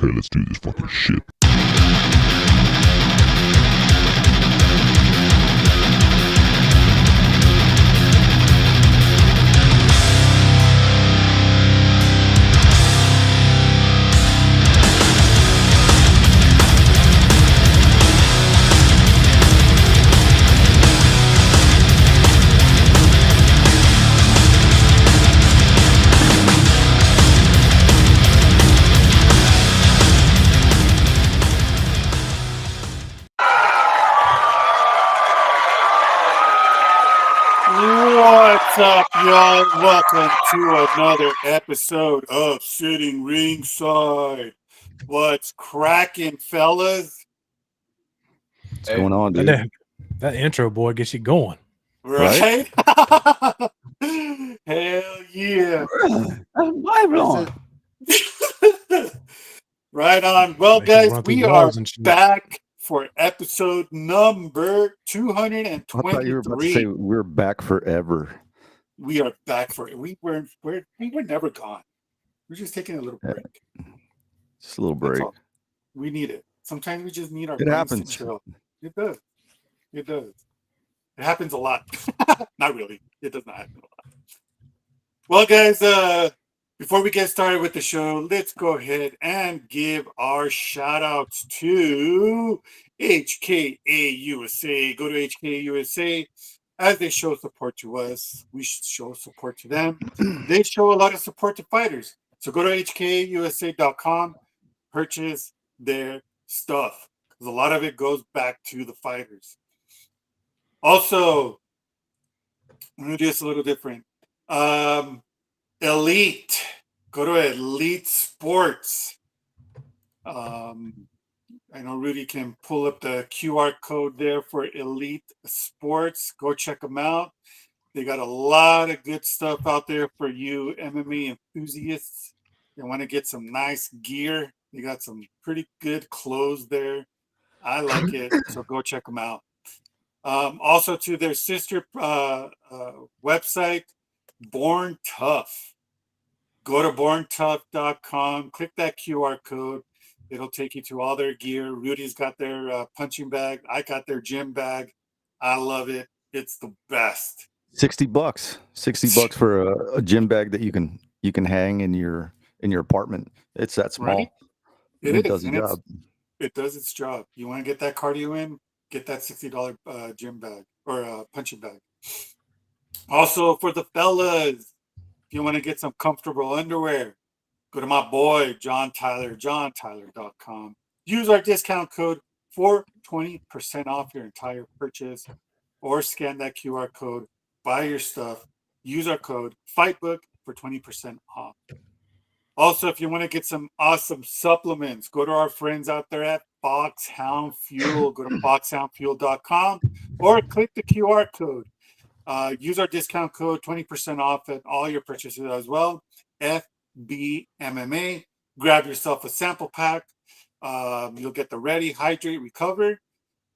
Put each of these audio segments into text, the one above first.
Okay, let's do this fucking shit. What's up, y'all? Welcome to another episode of Sitting Ringside. What's cracking, fellas? What's going on, dude? That intro, boy, gets you going. Right? Hell yeah. Right on. Well, guys, we are back for episode number 223. I thought you were about to say we're back forever. We are back for it. We were never gone. We're just taking a little break. Just a little break. We need it. Sometimes we just need our It brains happens. to chill. It does. It does. It happens a lot. Not really. It does not happen a lot. Well, guys, before we get started with the show, let's go ahead and give our shout outs to HKA USA. Go to HKA USA. As they show support to us, we should show support to them. They show a lot of support to fighters. So go to hkausa.com, purchase their stuff, because a lot of it goes back to the fighters. Also, I'm going to do this a little different. Elite. Go to Elite Sports. I know Rudy can pull up the QR code there for Elite Sports. Go check them out. They got a lot of good stuff out there for you MMA enthusiasts. You want to get some nice gear. They got some pretty good clothes there. I like it, so go check them out. Also to their sister website, Born Tough. Go to borntough.com, click that QR code. It'll take you to all their gear. Rudy's got their punching bag. I got their gym bag. I love it. It's the best. $60. $60 for a gym bag that you can hang in your apartment. It's that small. Right? It does the job. It does its job. You want to get that cardio in? Get that $60 gym bag or punching bag. Also for the fellas, if you want to get some comfortable underwear, go to my boy, John Tyler, johntyler.com. Use our discount code for 20% off your entire purchase, or scan that QR code, buy your stuff, use our code FIGHTBOOK for 20% off. Also, if you want to get some awesome supplements, go to our friends out there at Foxhound Fuel. Go to foxhoundfuel.com or click the QR code. Use our discount code, 20% off at all your purchases as well. FBMMA. Grab yourself a sample pack. You'll get the Ready, Hydrate, Recover,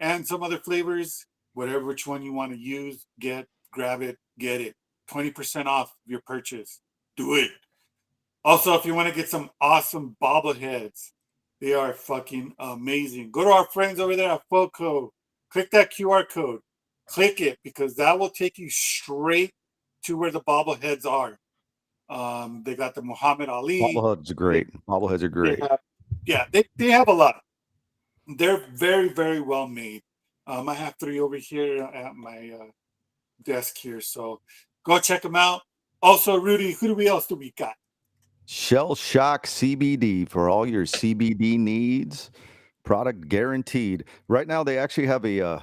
and some other flavors. Which one you want to use, grab it, get it. 20% off your purchase. Do it. Also, if you want to get some awesome bobbleheads, they are fucking amazing. Go to our friends over there at FOCO. Click that QR code. Click it, because that will take you straight to where the bobbleheads are. They got the Muhammad Ali. Bobbleheads are great. Bobbleheads are great. They have a lot. They're very, very well made. I have 3 over here at my desk here, so go check them out. Also, Rudy, who else do we got? Shell Shock CBD for all your CBD needs. Product guaranteed. Right now, they actually have a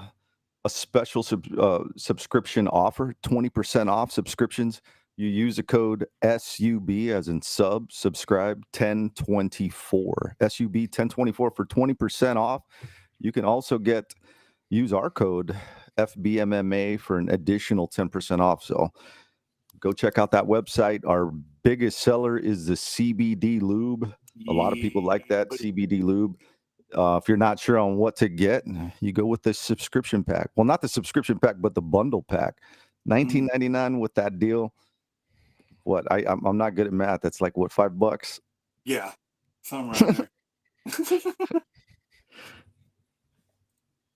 special subscription offer, 20% off subscriptions. You use the code SUB as in subscribe 1024. SUB 1024 for 20% off. You can also use our code FBMMA for an additional 10% off. So go check out that website. Our biggest seller is the CBD lube. A lot of people like that CBD lube. If you're not sure on what to get, you go with the subscription pack. Well, not the subscription pack, but the bundle pack. $19.99 with that deal. What? I'm not good at math. That's like what, $5? Yeah, something right there.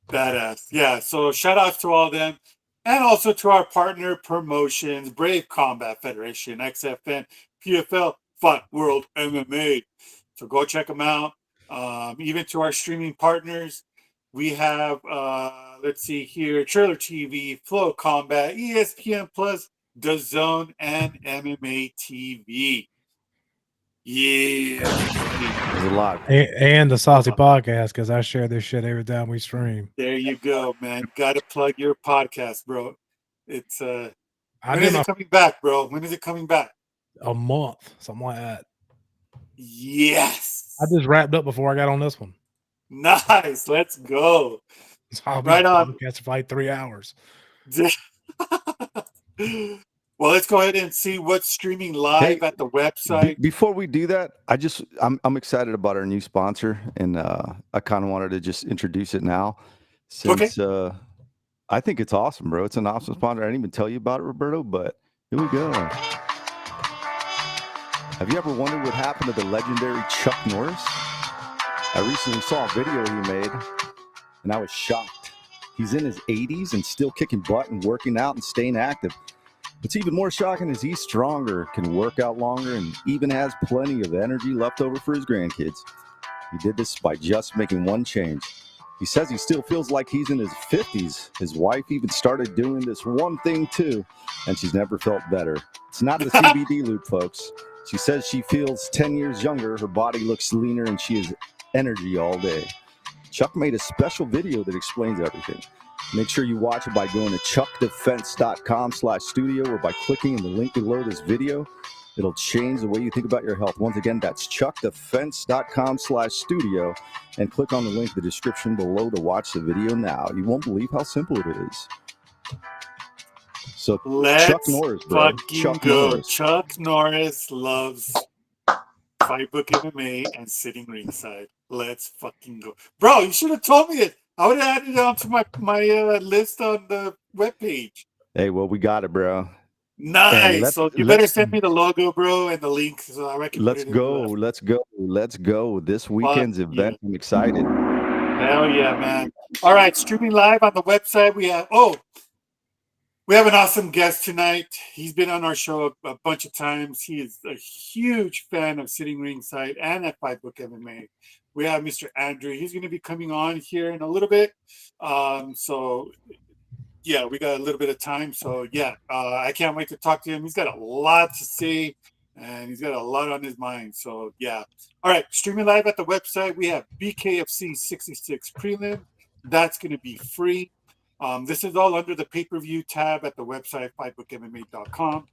Badass. Yeah. So shout outs to all of them. And also to our partner promotions, Brave Combat Federation, XFN, PFL, Fight World MMA. So go check them out. Even to our streaming partners, we have, let's see here, Trailer TV, Flow Combat, ESPN Plus, DAZN, and MMA TV. Yeah. There's a lot. And the Saucy Podcast, because I share this shit every time we stream. There you go, man. Got to plug your podcast, bro. It's when I is did it coming back, bro? When is it coming back? a month, something like that. Yes. I just wrapped up before I got on this one. Nice. Let's go. So I'll be Right on. podcast for like 3 hours. Well, let's go ahead and see what's streaming live at the website. Before we do that, I'm excited about our new sponsor, and I kind of wanted to just introduce it now, since I think it's awesome, bro. It's an awesome sponsor. I didn't even tell you about it, Roberto, but here we go. Have you ever wondered what happened to the legendary Chuck Norris? I recently saw a video he made, and I was shocked. He's in his 80s and still kicking butt and working out and staying active. What's even more shocking is he's stronger, can work out longer, and even has plenty of energy left over for his grandkids. He did this by just making one change. He says he still feels like he's in his 50s. His wife even started doing this one thing too, and she's never felt better. It's not the CBD loop, folks. She says she feels 10 years younger, her body looks leaner, and she has energy all day. Chuck made a special video that explains everything. Make sure you watch it by going to chuckdefense.com/studio or by clicking in the link below this video. It'll change the way you think about your health. Once again, that's chuckdefense.com/studio, and click on the link in the description below to watch the video now. You won't believe how simple it is. So Chuck Norris, bro. Fucking go. Chuck Norris loves Fight Book MMA and sitting ringside. Let's fucking go. Bro, you should have told me it. I would have added it onto my list on the webpage. Hey, well, we got it, bro. Nice. So you better send me the logo, bro, and the link so I can let's go. This weekend's event. I'm excited. Hell yeah, man. All right, streaming live on the website. We have an awesome guest tonight. He's been on our show a bunch of times. He is a huge fan of sitting ringside and at Fight Book MMA. We have Mr. Andrew. He's going to be coming on here in a little bit. So, yeah, we got a little bit of time. So, yeah, I can't wait to talk to him. He's got a lot to say, and he's got a lot on his mind. So, yeah. All right, streaming live at the website. We have BKFC 66 prelim. That's going to be free. This is all under the pay-per-view tab at the website, fightbookmma.com.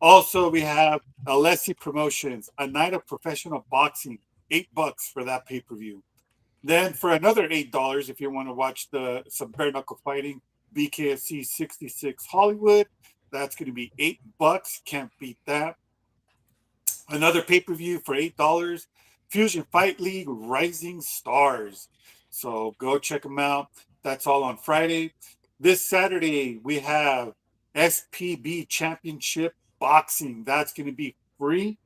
Also, we have Alessi Promotions, a night of professional boxing, $8 for that pay-per-view. Then for another $8, if you want to watch some bare knuckle fighting, BKFC 66 Hollywood, that's going to be $8. Can't beat that. Another pay-per-view for $8, Fusion Fight League Rising Stars. So go check them out. That's all on Friday. This Saturday, we have SPB Championship Boxing. That's going to be free.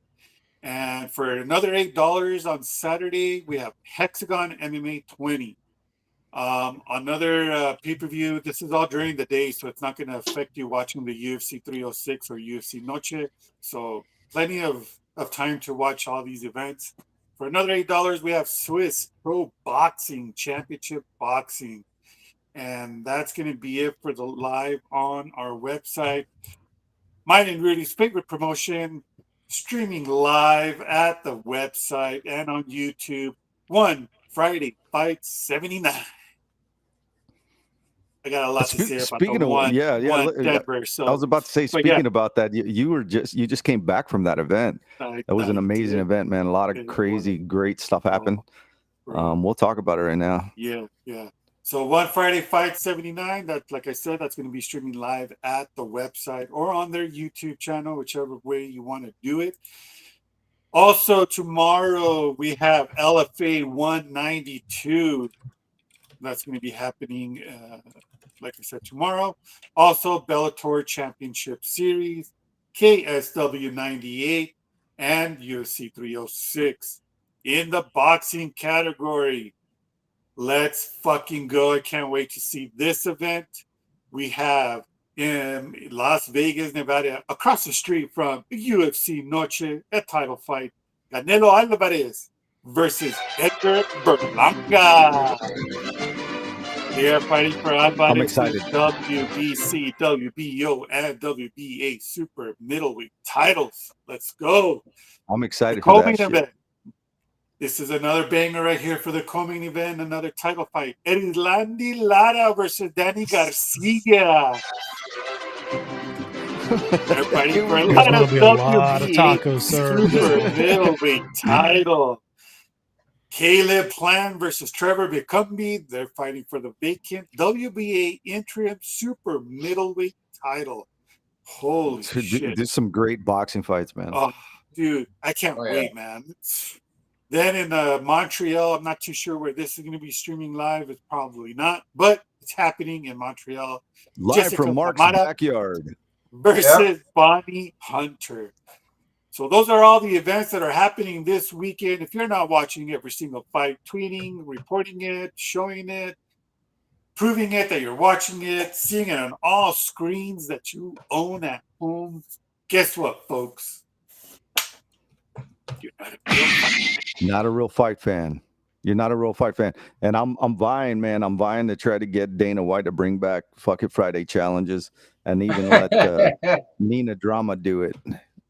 And for another $8 on Saturday, we have Hexagon MMA 20. Another pay-per-view. This is all during the day, so it's not going to affect you watching the UFC 306 or UFC Noche. So plenty of time to watch all these events. For another $8, we have Swiss Pro Boxing Championship Boxing. And that's going to be it for the live on our website. Mine and Rudy's favorite promotion, streaming live at the website and on YouTube. One Friday Fight 79. I got a lot to say about the one Denver. So I was about to say, speaking about that, you just came back from that event. That was an amazing event, man. A lot of crazy, great stuff happened. We'll talk about it right now. Yeah. So One Friday Fight 79, that, like I said, that's going to be streaming live at the website or on their YouTube channel, whichever way you want to do it. Also, tomorrow we have LFA 192. That's going to be happening, like I said, tomorrow. Also, Bellator Championship Series, KSW 98, and UFC 306. in the boxing category. Let's fucking go. I can't wait to see this event. We have in Las Vegas, Nevada, across the street from UFC Noche, a title fight. Canelo Alvarez versus Edgar Berlanga. They are fighting for Alvarez's excited. WBC, WBO, and WBA super middleweight titles. Let's go. I'm The excited for that co-main shit. event. This is another banger right here for the co-main event, another title fight. Erilandi Lara versus Danny Garcia. They're fighting for There's gonna be a lot of WBA tacos served. super middleweight title. Caleb Plant versus Trevor Bicumby. They're fighting for the vacant WBA interim super middleweight title. Holy shit. There's some great boxing fights, man. Oh, dude, I can't wait, man. Then in Montreal, I'm not too sure where this is going to be streaming live. It's probably not, but it's happening in Montreal. Live Jessica from Mark's Zamata backyard. versus Bonnie Hunter. So those are all the events that are happening this weekend. If you're not watching every single fight, tweeting, reporting it, showing it, proving it that you're watching it, seeing it on all screens that you own at home, guess what, folks? You're not a real fight fan. You're not a real fight fan. And I'm vying, man. I'm vying to try to get Dana White to bring back Fuck It Friday challenges and even let Nina Drama do it.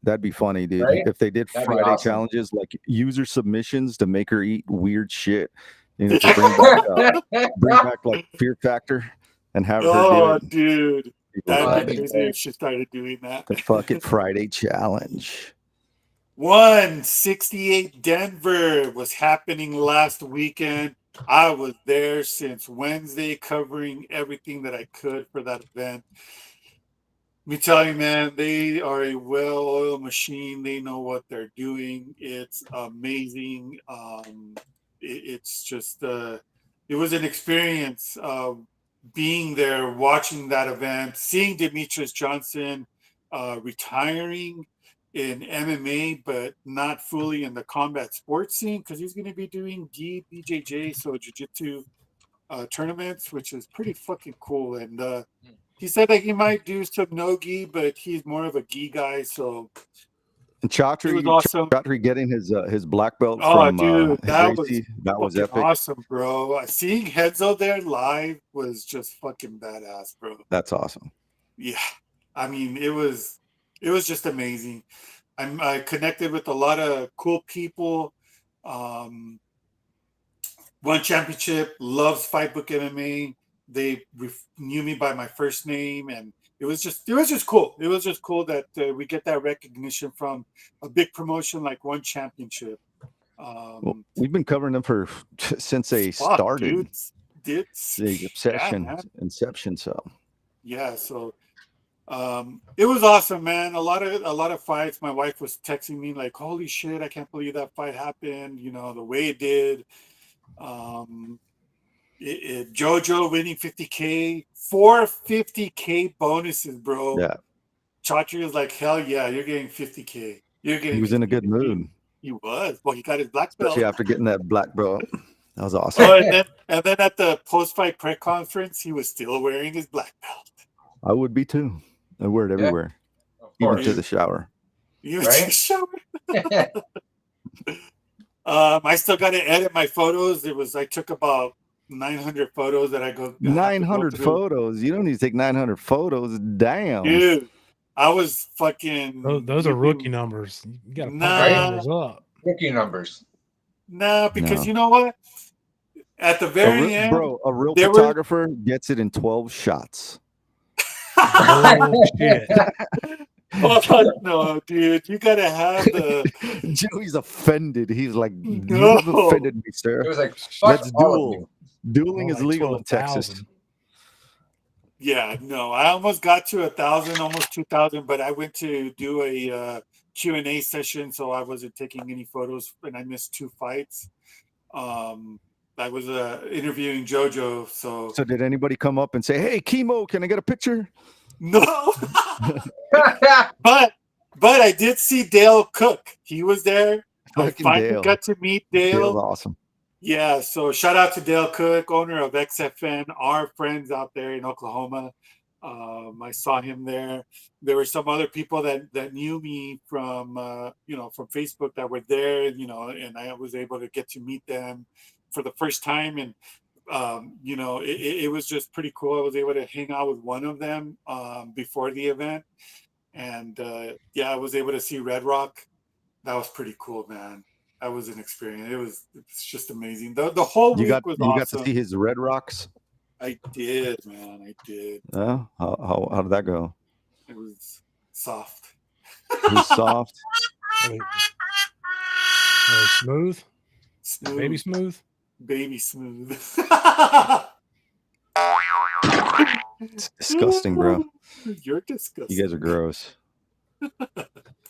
That'd be funny, dude. Right? If they did That'd be Friday awesome. challenges, like user submissions to make her eat weird shit. You know, to bring back like Fear Factor and have her do Oh, it. dude. That'd that'd be be crazy great. if she started doing that. The Fuck It Friday challenge. 168 Denver was happening last weekend. I was there since Wednesday covering everything that I could for that event. Let me tell you, man, they are a well-oiled machine. They know what they're doing. It's amazing. It's just, it was an experience being there, watching that event, seeing Demetrius Johnson retiring in MMA, but not fully in the combat sports scene because he's going to be doing BJJ, so jiu-jitsu tournaments, which is pretty fucking cool. And he said that he might do some no-gi, but he's more of a gi guy, so And it was awesome. Chaudhry getting his black belt Oh, from dude, that Gracie. That was fucking epic. awesome, bro. Seeing Hedzo there live was just fucking badass, bro. That's awesome. Yeah, I mean, it was just amazing. I connected with a lot of cool people. One Championship loves Fight Book MMA. They knew me by my first name, and it was just cool. It was just cool that we get that recognition from a big promotion like One Championship. Well, we've been covering them since they started. Dude, The inception. So yeah, so it was awesome, man. A lot of fights. My wife was texting me like, "Holy shit, I can't believe that fight happened." You know, the way it did. JoJo winning 50K, 450K bonuses, bro. yeah, Chaudhry was like, "Hell yeah, you're getting 50K. You're getting." he was in a good 50K. mood, He was. Well, he got his black belt. especially after getting that black belt. That was awesome. Oh, and then at the post-fight press conference, he was still wearing his black belt. I would be too. I wear it everywhere, Of even course. to the shower. He was Right? in the shower. I still got to edit my photos. I took about 900 photos that I go. 900 photos. You don't need to take 900 photos. Damn. Dude, I was fucking. Those are rookie numbers. You got to pump Nah. the numbers up. Rookie numbers. Nah, because No. you know what? At the very end, a real there were- photographer gets it in 12 shots. Oh, shit. oh, no, dude, you gotta have the. Joey's offended. He's like, No. "You've offended me, sir. It was like, fuck Let's all of duel." you. Dueling is More like legal in Texas. 12,000. Yeah, no, I almost got to 1,000, almost 2,000, but I went to do a Q&A session, so I wasn't taking any photos, and I missed 2 fights. I was interviewing JoJo, so So did anybody come up and say, "Hey, Chemo, can I get a picture?" no. But I did see Dale Cook. He was there. I Fucking finally Dale. got to meet Dale's Dale. awesome. Yeah, so shout out to Dale Cook, owner of XFN, our friends out there in Oklahoma. I saw him there. There were some other people that knew me from from Facebook that were there, and I was able to get to meet them for the first time, and it was just pretty cool. I was able to hang out with one of them before the event, and I was able to see Red Rock. That was pretty cool, man. That was an experience. It's just amazing. The whole week was You got to awesome. see his Red Rocks. I did, man. I did. How did that go? It was soft. It was soft. Smooth. Smooth. Baby smooth. Baby smooth. It's disgusting, bro. You're disgusting. You guys are gross.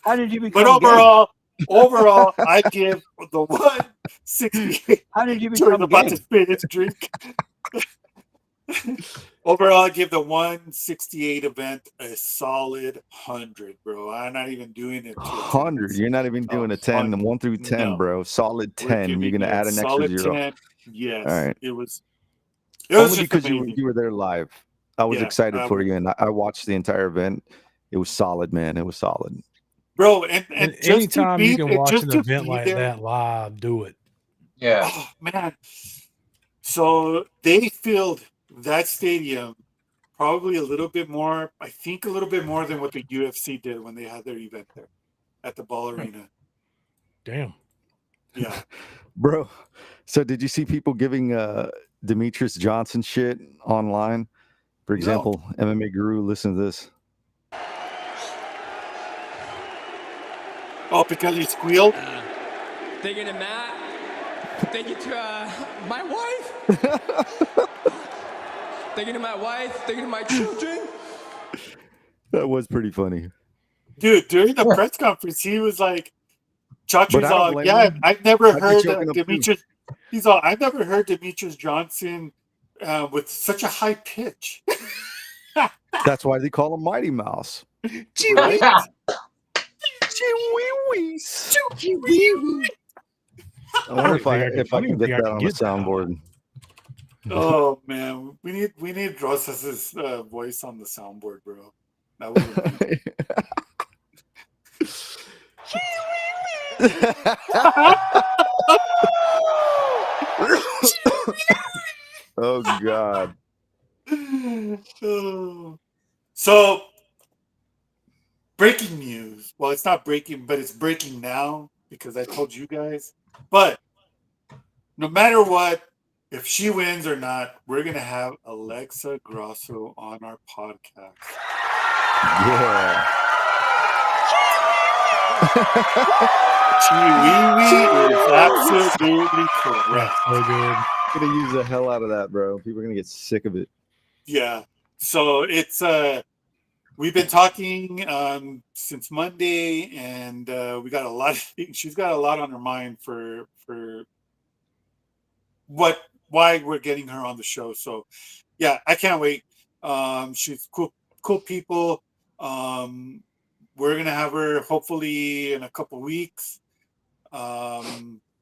How did you become But overall, I give the 168. How did you Jordan become about gay? to spit his drink. Overall, I give the 168 event a solid 100, bro. I'm not even doing it. 100. You're not even doing a 10. 1 through 10, No. bro. Solid We're 10. You're giving gonna it add an extra solid 0. 10. Yes. All right. It was Only just because amazing. you were there live. I was excited for you, and I watched the entire event. It was solid, man. It was solid. Bro, and just anytime you can watch just an to event be like there, that live, do it. Yeah. oh man. So they filled that stadium probably a little bit more, I think a little bit more than what the UFC did when they had their event there at the Ball Arena. Damn. Yeah. Bro, so did you see people giving Demetrius Johnson shit online? For example, MMA Guru, listen to this. Oh, because he squealed? Thank you to Matt. Thank you to my wife. Thank you to my wife. Thank you to my children. That was pretty funny. Dude, during the press conference, he was like, But Chachi's I don't all, blame yeah, him. I've never I'd be heard choking up too. Demetrius. He's all, I've never heard Demetrius Johnson with such a high pitch. That's why they call him Mighty Mouse. Right? I wonder if I I can get that on the soundboard. Oh man, we need Rosas's voice on the soundboard, bro. That was amazing. Oh God. So, breaking news. Well, it's not breaking, but it's breaking now because I told you guys. But no matter what, if she wins or not, we're gonna have Alexa Grasso on our podcast. Yeah. Chiwi is absolutely correct. So good. I'm gonna use the hell out of that, bro. People are gonna get sick of it. Yeah. So it's we've been talking since Monday, and we got a lot of things. She's got a lot on her mind for why we're getting her on the show. So yeah, I can't wait. She's cool people. We're gonna have her hopefully in a couple weeks.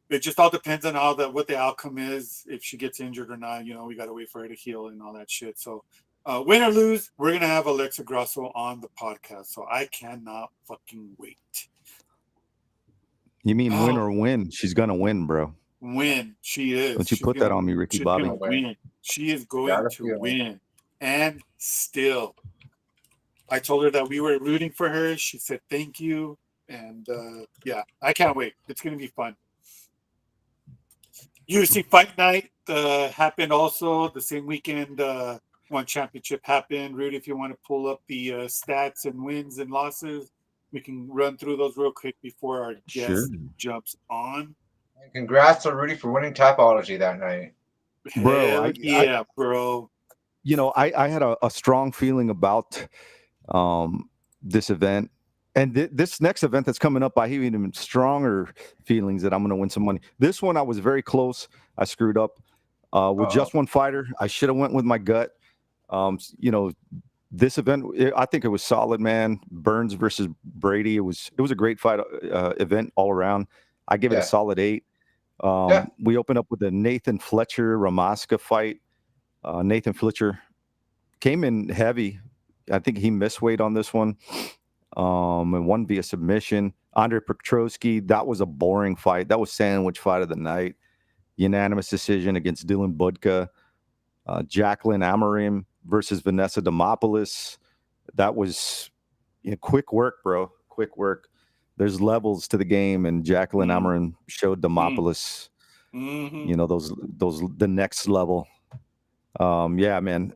It just all depends on what the outcome is. If she gets injured or not, we got to wait for her to heal and all that shit. So, win or lose, we're gonna have Alexa Grasso on the podcast. So I cannot fucking wait. You mean win or win? She's gonna win, bro. Win, she is. Don't you put that on me, Ricky she's Bobby? Gonna win. She is going to win, and still, I told her that we were rooting for her. She said thank you, and yeah, I can't wait. It's gonna be fun. UFC Fight Night happened also the same weekend. One championship happened. Rudy, if you want to pull up the stats and wins and losses, we can run through those real quick before our guest jumps on. And congrats to Rudy for winning Typology that night. Bro, bro. I had a strong feeling about this event. And this next event that's coming up, I have even stronger feelings that I'm going to win some money. This one, I was very close. I screwed up with just one fighter. I should have went with my gut. This event, I think it was solid, man. Burns versus Brady. It was a great fight event all around. I give it a Yeah. solid 8. Yeah. We open up with the Nathan Fletcher Ramaska fight. Nathan Fletcher came in heavy. I think he missed weight on this one. And won via submission. Andre Petrosky, that was a boring fight. That was sandwich fight of the night. Unanimous decision against Dylan Budka. Jacqueline Amarim versus Vanessa Demopoulos. That was quick work, bro. Quick work. There's levels to the game, and Jacqueline Amarim showed Demopoulos, those the next level. Yeah, man.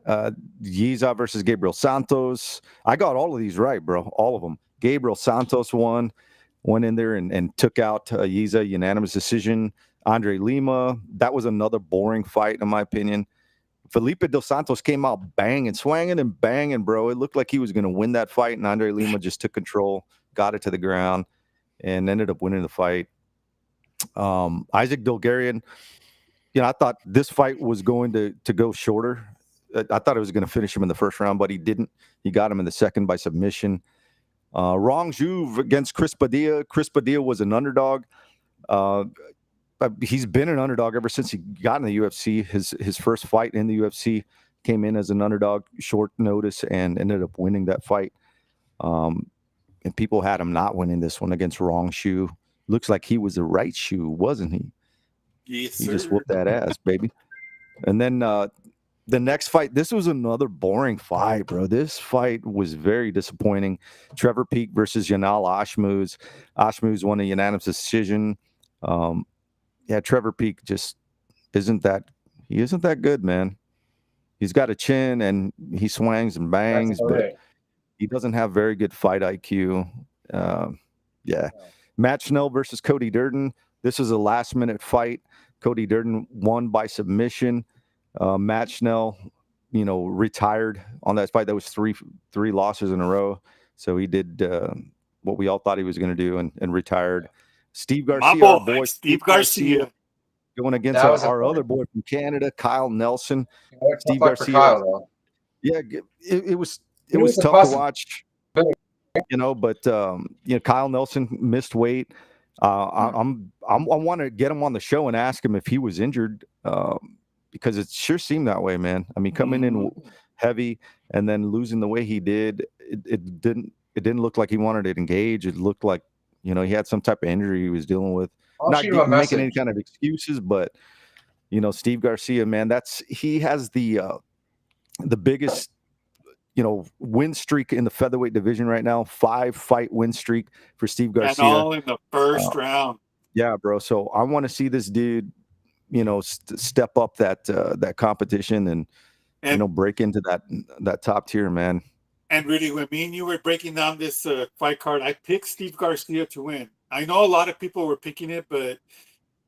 Yiza versus Gabriel Santos. I got all of these right, bro. All of them. Gabriel Santos went in there and took out Yiza, unanimous decision. Andre Lima, that was another boring fight, in my opinion. Felipe Dos Santos came out banging, swanging and banging, bro. It looked like he was going to win that fight, and Andre Lima just took control, got it to the ground, and ended up winning the fight. Isaac Bulgarian, I thought this fight was going to go shorter. I thought it was going to finish him in the first round, but he didn't. He got him in the second by submission. Rong Zhu against Chris Padilla. Chris Padilla was an underdog. He's been an underdog ever since he got in the UFC. His first fight in the UFC came in as an underdog, short notice, and ended up winning that fight. And people had him not winning this one against Rong Zhu. Looks like he was the right shoe, wasn't he? Yes, He sir. just whooped that ass, baby. And then the next fight, this was another boring fight, bro. This fight was very disappointing. Trevor Peek versus Yanal Ashmouz. Ashmouz won a unanimous decision. Trevor Peek just isn't that good, man. He's got a chin and he swangs and bangs, but he doesn't have very good fight IQ. Matt Schnell versus Cody Durden. This was a last-minute fight. Cody Durden won by submission. Matt Schnell, retired on that fight. That was three losses in a row. So he did what we all thought he was going to do and retired. Steve Garcia, our boy, Steve Garcia, going against our other boy from Canada, Kyle Nelson. Steve Garcia. Kyle, yeah, it was tough to watch. But Kyle Nelson missed weight. I want to get him on the show and ask him if he was injured, because it sure seemed that way, man. I mean, coming in heavy and then losing the way he did, it didn't look like he wanted to engage. It looked like he had some type of injury he was dealing with. Not making any kind of excuses, but Steve Garcia, man, he has the biggest win streak in the featherweight division right now. 5-fight win streak for Steve Garcia. And all in the first round. Yeah, bro. So I want to see this dude, step up that competition and break into that top tier, man. And really, when me and you were breaking down this fight card, I picked Steve Garcia to win. I know a lot of people were picking it, but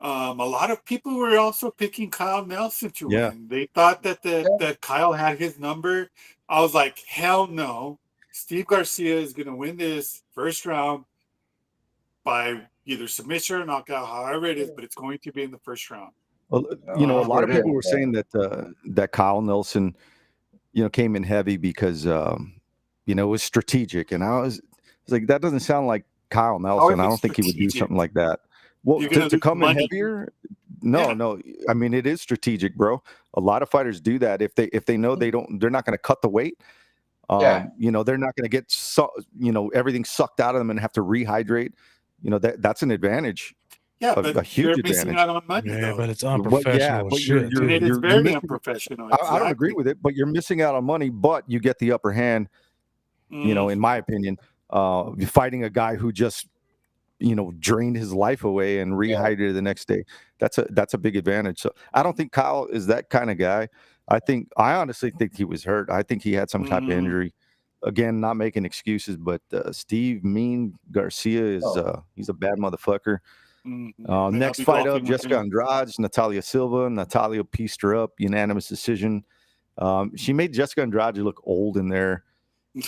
a lot of people were also picking Kyle Nelson to win. They thought that Kyle had his number. I was like, hell no. Steve Garcia is going to win this first round by either submission or knockout, however it is, but it's going to be in the first round. Well, a lot of people were saying that Kyle Nelson, came in heavy because, it was strategic. And I was like, that doesn't sound like Kyle Nelson. I don't think he would do something like that. Well, to come in heavier? No. I mean, it is strategic, bro. A lot of fighters do that. If they know they're not going to cut the weight. They're not going to get everything sucked out of them and have to rehydrate. That's an advantage. Yeah, but a huge you're missing out on money. Yeah, though. but it's unprofessional shit. It is very unprofessional. Exactly. I don't agree with it, but you're missing out on money. But you get the upper hand. In my opinion, fighting a guy who just drained his life away and rehydrated the next day. That's a big advantage. So I don't think Kyle is that kind of guy. I honestly think he was hurt. I think he had some type of injury. Again, not making excuses, but Steve Mean Garcia is he's a bad motherfucker. Next fight up, Jessica Andrade, Natalia Silva. Natalia pieced her up, unanimous decision. She made Jessica Andrade look old in there.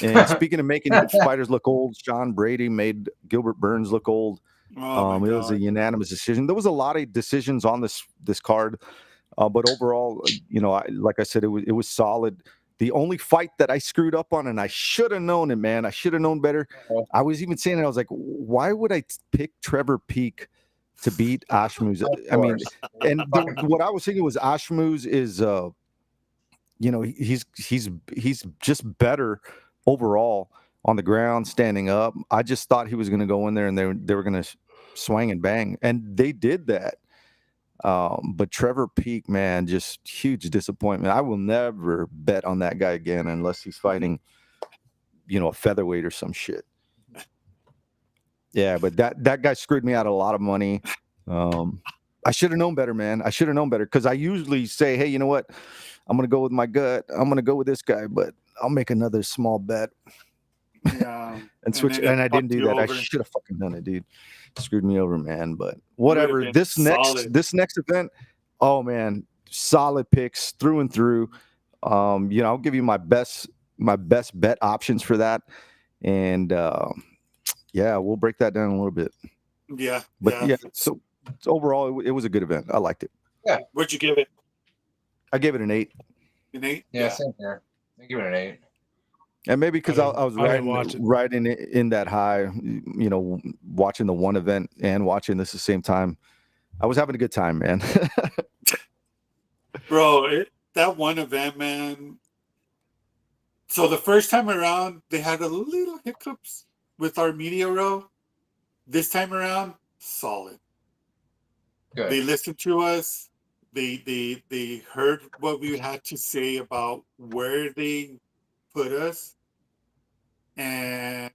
And speaking of making fighters look old, Sean Brady made Gilbert Burns look old. It was a unanimous decision. There was a lot of decisions on this card, but overall, like I said, it was solid. The only fight that I screwed up on, and I should have known it, man. I should have known better. I was even saying it. I was like, why would I pick Trevor Peek to beat Ashmuz. Of I mean, course. and what I was thinking was Ashmuz is, you know, he's just better overall on the ground, standing up. I just thought he was going to go in there and they were going to swing and bang, and they did that. But Trevor Peak, man, just huge disappointment. I will never bet on that guy again unless he's fighting, you know, a featherweight or some shit. Yeah, but that guy screwed me out of a lot of money. I should have known better, man. I should have known better, because I usually say, hey, you know what? I'm going to go with my gut. I'm going to go with this guy, but I'll make another small bet. Yeah. And switch. then And I didn't fucked do you that. I over. should have fucking done it, dude. Screwed me over, man. But whatever. been This solid. next event, oh man, solid picks through and through. You know, I'll give you my best bet options for that. And yeah, we'll break that down a little bit. Yeah. But yeah, so overall, it was a good event. I liked it. Yeah. What'd you give it? I gave it an 8. An 8? Yeah, same here. I give it an 8. And maybe because I was I didn't watch it. riding in that high, you know, watching the one event and watching this at the same time. I was having a good time, man. Bro, that one event, man. So the first time around, they had a little hiccups with our media row. This time around, solid. Good. They listened to us. They heard what we had to say about where they put us. And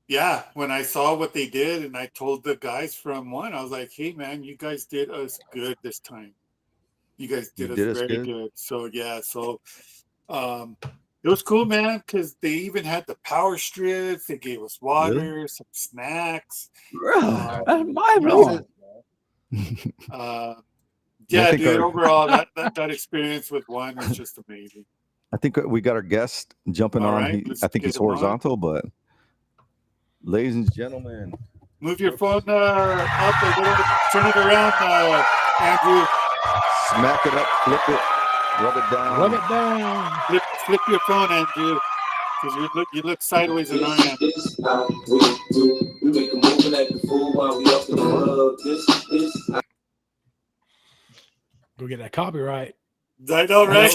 yeah, when I saw what they did, and I told the guys from one, I was like, hey man, you guys did us good this time. You guys did us very good. So yeah, it was cool, man, because they even had the power strips. They gave us water, some snacks. That's my fault. Yeah, dude, overall, that experience with one was just amazing. I think we got our guest jumping All on. right, I think he's horizontal, but ladies and gentlemen, move your phone up a little, turn it around, Andrew. Smack it up, flip it, rub it down. Rub it down. Flip your phone, Andrew, because you look sideways in our hand. Go get that copyright. I know, right?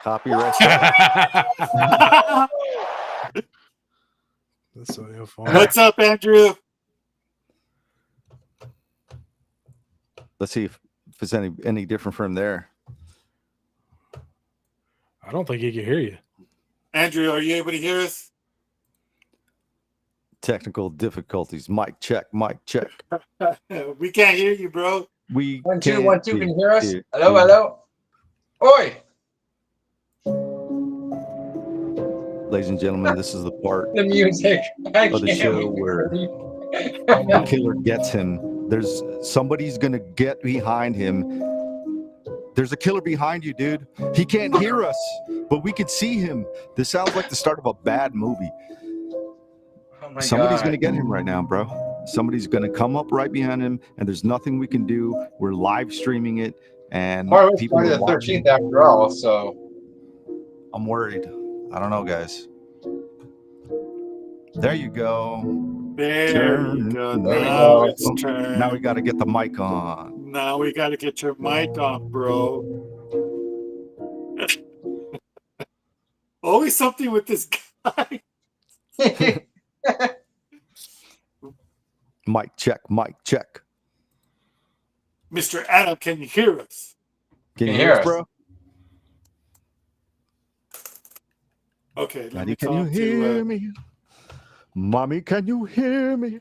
Copyright. That's so ill fun. What's up, Andrew? Let's see if it's any different from there. I don't think he can hear you. Andrew, are you able to hear us? Technical difficulties. Mic check. Mic check. We can't hear you, bro. We 1 2 can't 1 2. Can you hear us? hear Hello, you. hello. Oi. Ladies and gentlemen, this is the part The music. I of the can't show hear where you. the killer gets him. There's somebody's gonna get behind him. There's a killer behind you, dude. He can't hear us, but we can see him. This sounds like the start of a bad movie. Oh my Somebody's God. gonna get him right now, bro. Somebody's gonna come up right behind him, and there's nothing we can do. We're live streaming it, and Or it's people Friday are the watching. 13th after all, so I'm worried. I don't know, guys. There you go. There you go. There we Now go. it's turn. Now we got to get the mic on. Now we got to get your mic on, bro. Always something with this guy. Mic check. Mic check. Mr. Adam, can you hear us? Can you Can hear us, us. bro? Okay, let Daddy, me can you talk hear to. me? Mommy, can you hear me?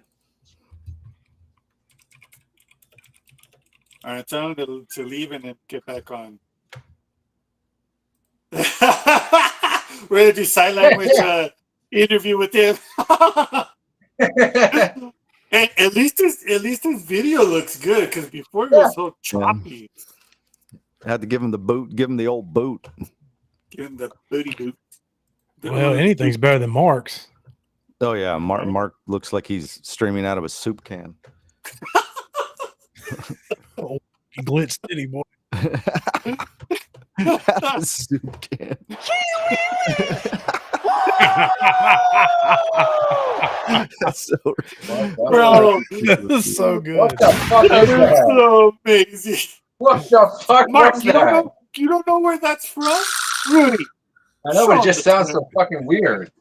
All right, tell him to leave and then get back on. We're gonna do sign language interview with him. And at least his video looks good, because before it was so choppy. I had to give him the boot. Give him the old boot. Give him the booty boot. Well, anything's better than Mark's. Oh yeah, Mark looks like he's streaming out of a soup can. Glitz City boy. Soup can. That's so Bro, That's so good. What the fuck that is is that? so amazing. What the fuck Mark, was you don't that? know? You don't know where that's from, Rudy? I know, but Show it just the sounds clip. so fucking weird.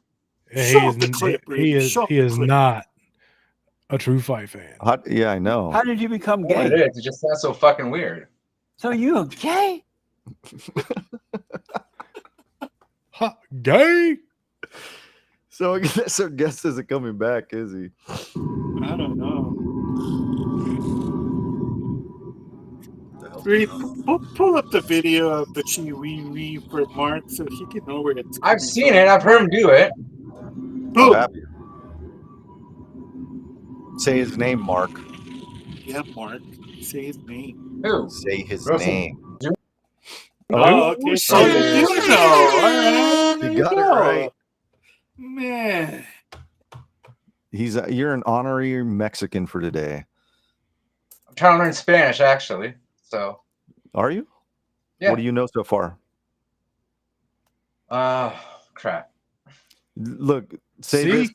Yeah, Show the clip, he Rudy. is Show he the is clip. not a true fight fan. Yeah, I know. How did you become What it gay? is, it just sounds so fucking weird. So you gay? Ha, gay? So I guess our guest isn't coming back, is he? I don't know. Rudy, pull up the video of the Chiwi for Mark so he can know where it's coming I've seen from. it. I've heard him do it. Oh, Who? happy. Say his name, Mark. Yeah, Mark. Say his name. Who? Say his Russell. name. Oh, okay. So you do know. All right. There You got it go. right. Man. You're an honorary Mexican for today. I'm trying to learn Spanish, actually. So, Are you? yeah. What do you know so far? Crap. Look, say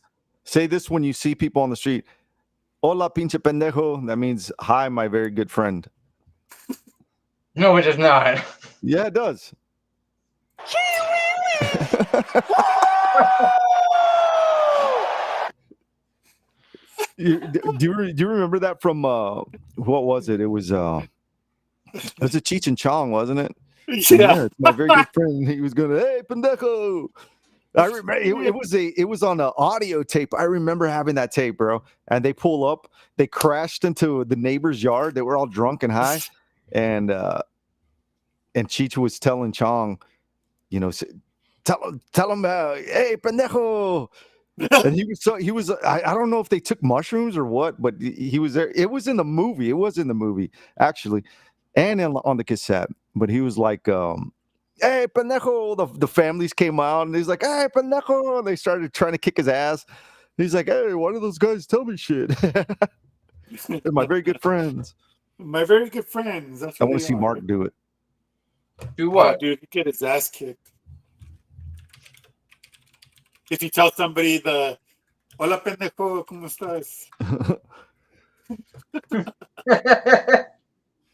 this when you see people on the street. Hola, pinche pendejo. That means hi, my very good friend. No, it does not. Yeah, it does. Do you remember that from what was it? It was a Cheech and Chong, wasn't it? Yeah. It's my very good friend. He was going, hey, pendejo. I remember it was on an audio tape. I remember having that tape, bro. And they pull up, they crashed into the neighbor's yard. They were all drunk and high, and Cheech was telling Chong, you know, tell him, hey, pendejo. And he was. I don't know if they took mushrooms or what, but he was there. It was in the movie. It was in the movie actually, and on the cassette. But he was like, "Hey, pendejo!" The families came out, and he's like, "Hey, pendejo!" And they started trying to kick his ass. He's like, "Hey, why do those guys tell me shit?" They're my very good friends. My very good friends. That's I what want they to see are. Mark do it. Do Oh, what? dude, he get his ass kicked. If you tell somebody the "Hola pendejo, ¿cómo estás?"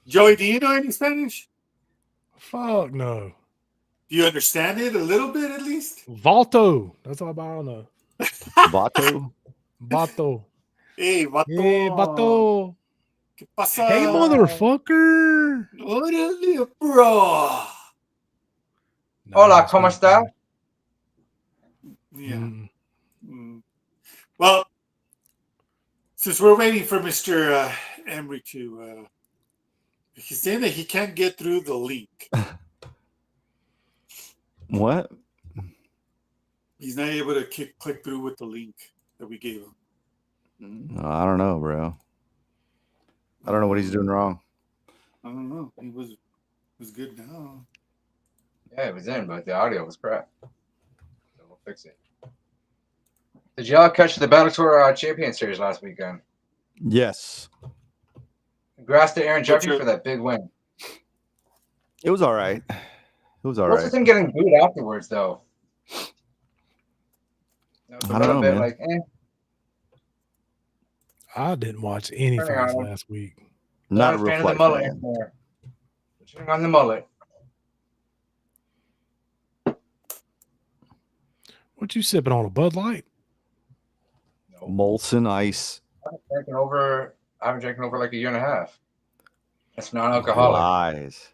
Joey, do you know any Spanish? Fuck no. Do you understand it a little bit at least? Vato. That's all I know. Vato. Vato. Hey, vato. Hey, vato. ¿Qué pasa? Hey, motherfucker. Órale, bro. Hola, ¿cómo está? Yeah. Mm. Well, since we're waiting for Mr. Emery to, he's saying that he can't get through the link. What? He's not able to click through with the link that we gave him. I don't know, bro. I don't know what he's doing wrong. I don't know. He was good now. Yeah, it was in, but the audio was crap. So we'll fix it. Did y'all catch the Bellator Champion Series last weekend? Yes. Congrats to Aaron Jeffrey for that big win. It was all right. It was all What's right. the thing getting booed afterwards, though? That was a I don't little know, bit man. like, I didn't watch any Turning fights on. last week. Not a fan real of the fight mullet fan. anymore. Turning on the mullet. What you sipping on, a Bud Light? No. Molson Ice. I haven't drinking over like a year and a half. It's non-alcoholic. Lies.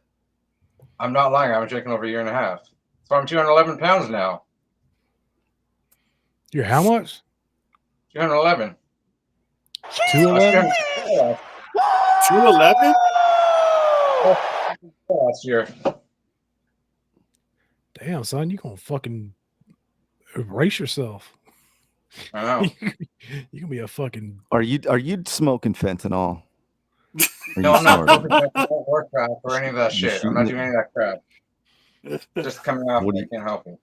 I'm not lying. I haven't drinking over a year and a half. So I'm 211 pounds now. You're how much? 211. 211? 211? Last year. Damn, son, you gonna fucking erase yourself. I know. You can be a fucking. Are you smoking fentanyl? Are No, you I'm not snorting? smoking or crap or any of that You shit. I'm not shooting doing any of that crap. Just coming off. What do I you- can't help it.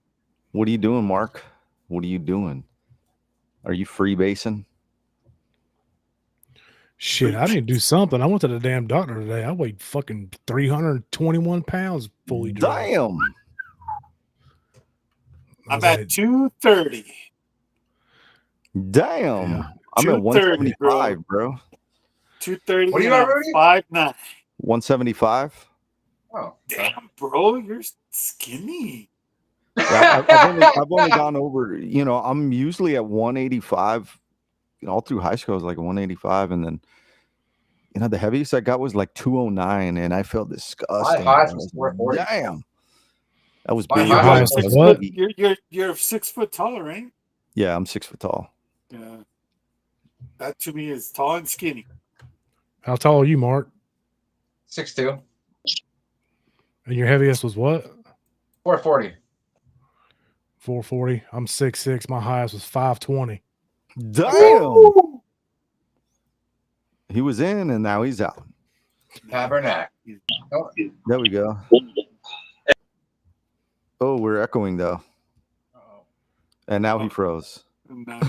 What are you doing, Mark? What are you doing? Are you freebasing? Shit, I didn't do something. I went to the damn doctor today. I weighed fucking 321 pounds fully dressed. Damn. I I'm was at like, 230. Damn. Yeah. I'm at 230, 175, bro. 230. What are you and at, I'm Rudy? 5'9". 175. Oh, okay. Damn, bro, you're skinny. Yeah, I've only gone over, I'm usually at 185. All through high school, I was like 185. And then, the heaviest I got was like 209. And I felt disgusting. My highest I was like, 440. damn. That was My big. Your highest highest was was what? You're 6 foot taller, right? Yeah, I'm 6 foot tall. Yeah. That to me is tall and skinny. How tall are you, Mark? 6'2", And your heaviest was what? 440. 440. I'm 6'6". My highest was 520. Damn. He was in and now he's out. Tabernacle. Oh, There we go. Oh, we're echoing though. uh-oh. And now he froze. Nice.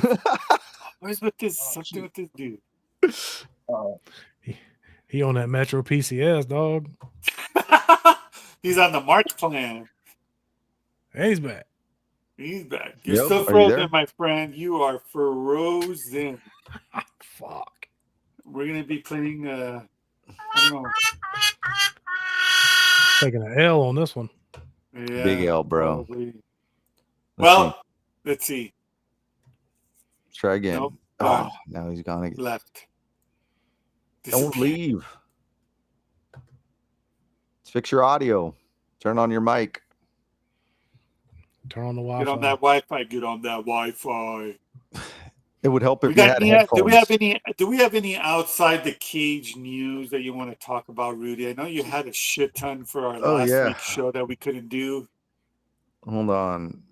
Where's with this? Oh, Something shoot. with this dude. Uh-oh. He on that Metro PCS, dog. He's on the March plan. And he's back. He's back. You're Yep. still Are you frozen, there? my friend. You are frozen. Fuck. We're gonna be playing. I don't know. Taking an L on this one. Yeah, Big L, bro. probably. Let's Let's see. try again. Nope. Oh, now he's gone again. Left. Don't Disappear. leave. Let's fix your audio. Turn on your mic. Turn on the Wi-Fi. Get on that Wi-Fi. Get on that Wi-Fi. It would help if We you got had any, headphones. do we have any outside the cage news that you want to talk about, Rudy? I know you had a shit ton for our Oh, last yeah. week's show that we couldn't do. Hold on.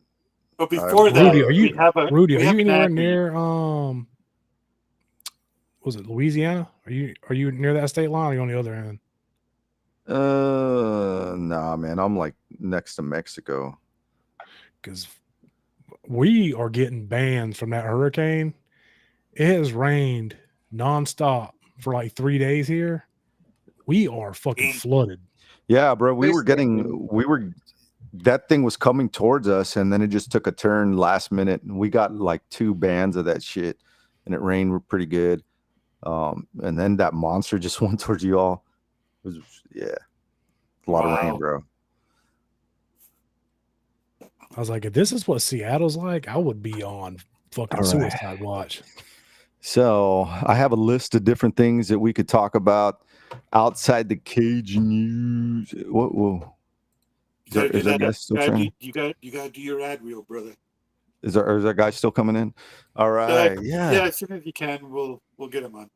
But before that, Rudy, are we you have a Rudy? Are we you have an anywhere ad read. near was it Louisiana? Are you near that state line or are you on the other end? Nah, man. I'm like next to Mexico. Because we are getting banned from that hurricane. It has rained nonstop for like 3 days here. We are fucking flooded. Yeah, bro. Basically- That thing was coming towards us, and then it just took a turn last minute. And we got like 2 bands of that shit, and it rained pretty good. And then that monster just went towards you all. It was, a lot of rain, bro. I was like, if this is what Seattle's like, I would be on fucking All right. suicide watch. So I have a list of different things that we could talk about outside the cage news. Whoa. Is that guy still trying? You got to do your ad reel, brother. Is that guy still coming in? All right. Yeah, as soon as you can, we'll get him on.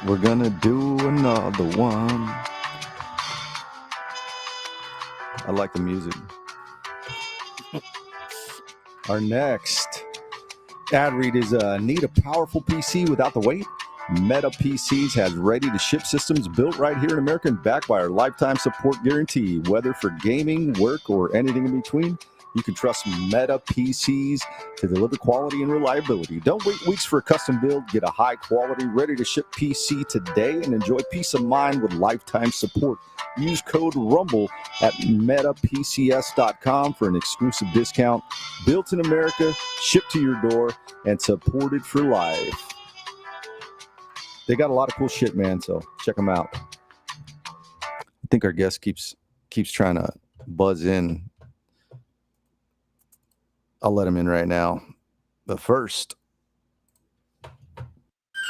We're gonna do another one. I like the music. Our next ad read is need a powerful PC without the weight? METAPCS has ready-to-ship systems built right here in America and backed by our lifetime support guarantee. Whether for gaming, work, or anything in between, you can trust METAPCS to deliver quality and reliability. Don't wait weeks for a custom build. Get a high-quality, ready-to-ship PC today and enjoy peace of mind with lifetime support. Use code RUMBLE at metapcs.com for an exclusive discount. Built in America, shipped to your door, and supported for life. They got a lot of cool shit, man, so check them out. I think our guest keeps trying to buzz in. I'll let him in right now. But first,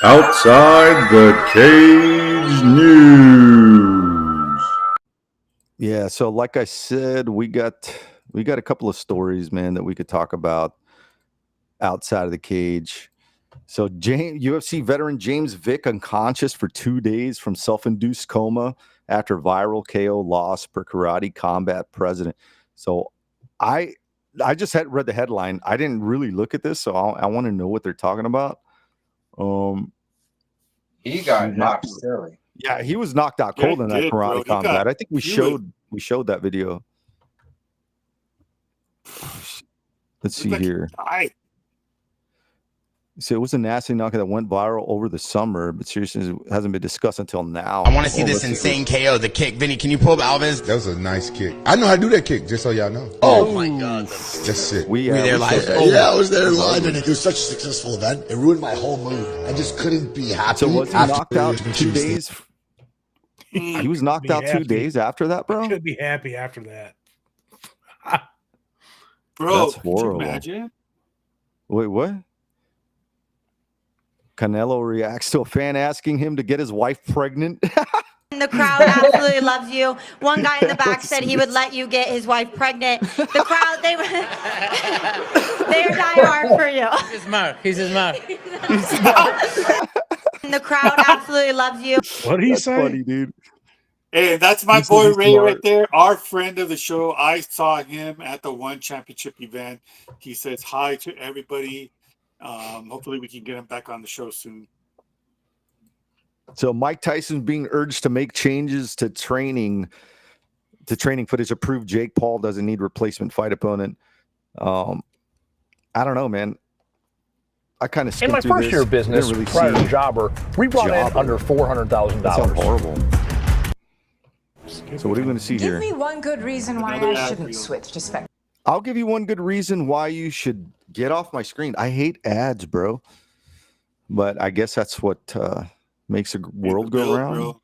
Outside the Cage News. yeah, so like I said, we got a couple of stories, man, that we could talk about outside of the cage. So UFC veteran James Vick unconscious for 2 days from self-induced coma after viral KO loss per Karate Combat president. So I just had read the headline. I didn't really look at this, so I want to know what they're talking about. He got knocked silly. Yeah, he was knocked out Yeah, cold he in that did, bro. Karate He Combat. got I think we showed that video. Let's see Looked like he here. died. So it was a nasty knockout that went viral over the summer, but seriously, it hasn't been discussed until now. I want to see this insane KO, the kick. Vinny, can you pull up Alves? That was a nice kick. I know how to do that kick, just so y'all know. Oh my God. That's sick. We were there live? Yeah, I was there live, and it was such a successful event. It ruined my whole mood. I just couldn't be happy. So was he after knocked out Tuesday. 2 days? He was knocked out 2 days after that, bro? Could be happy after that. Bro, That's could you horrible. imagine? Wait, what? Canelo reacts to a fan asking him to get his wife pregnant. The crowd absolutely loves you. One guy in the back said he would let you get his wife pregnant. The crowd, they are die hard for you. He's his mark. He's his mark. The crowd absolutely loves you. What did he That's say? funny, dude. Hey, that's my He said boy he's Ray smart. right there, our friend of the show. I saw him at the One Championship event. He says hi to everybody. Hopefully we can get him back on the show soon. So Mike Tyson being urged to make changes to training footage to prove Jake Paul doesn't need replacement fight opponent. I don't know, man. I kind of In my first year of business, prior to Jobber, we brought in under $400,000. That sounds horrible. So what are we going to see Give here? me one good reason why Another I ad shouldn't reel. switch to Spectrum. I'll give you one good reason why you should get off my screen. I hate ads, bro. But I guess that's what makes the world go bill, around. bro.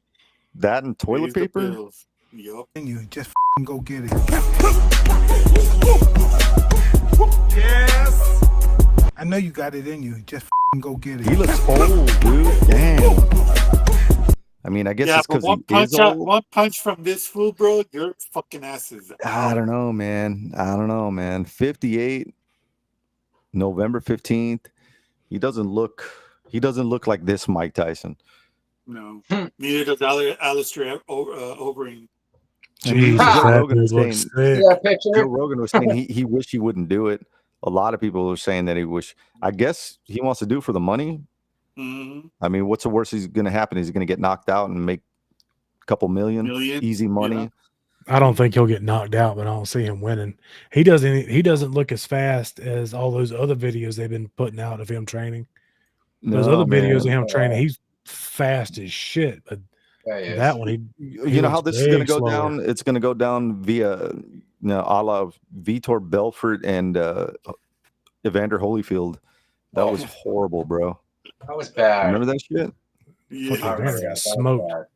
That and toilet Pays the paper. bills. Yup. You just go get it. Yes. I know you got it in you. Just go get He looks old, dude. Damn. I mean, I guess Yeah, it's but because he is old. one punch from this fool, bro, your fucking ass is I out. don't know, man. 58, November 15th. He doesn't look like this Mike Tyson. No. Neither does Alistair Overeem. Jesus, Joe that Rogan was dude looks saying- sick. Yeah, picture. Joe Rogan was saying he wished he wouldn't do it. A lot of people were saying that he wish. I guess he wants to do it for the money. Mm-hmm. I mean, what's the worst is going to happen? Is he going to get knocked out and make a couple million? Easy money? Yeah. I don't think he'll get knocked out, but I don't see him winning. He doesn't look as fast as all those other videos they've been putting out of him training. Those No, other videos of man. him training, he's fast as shit. But Yeah, he is. that one, he You know how looks this is going to big go slower. down? It's going to go down via, a la Vitor Belfort and Evander Holyfield. That was horrible, bro. That was bad. Remember that shit? Yeah. Fucking I remember Evander got that. That was smoked. bad.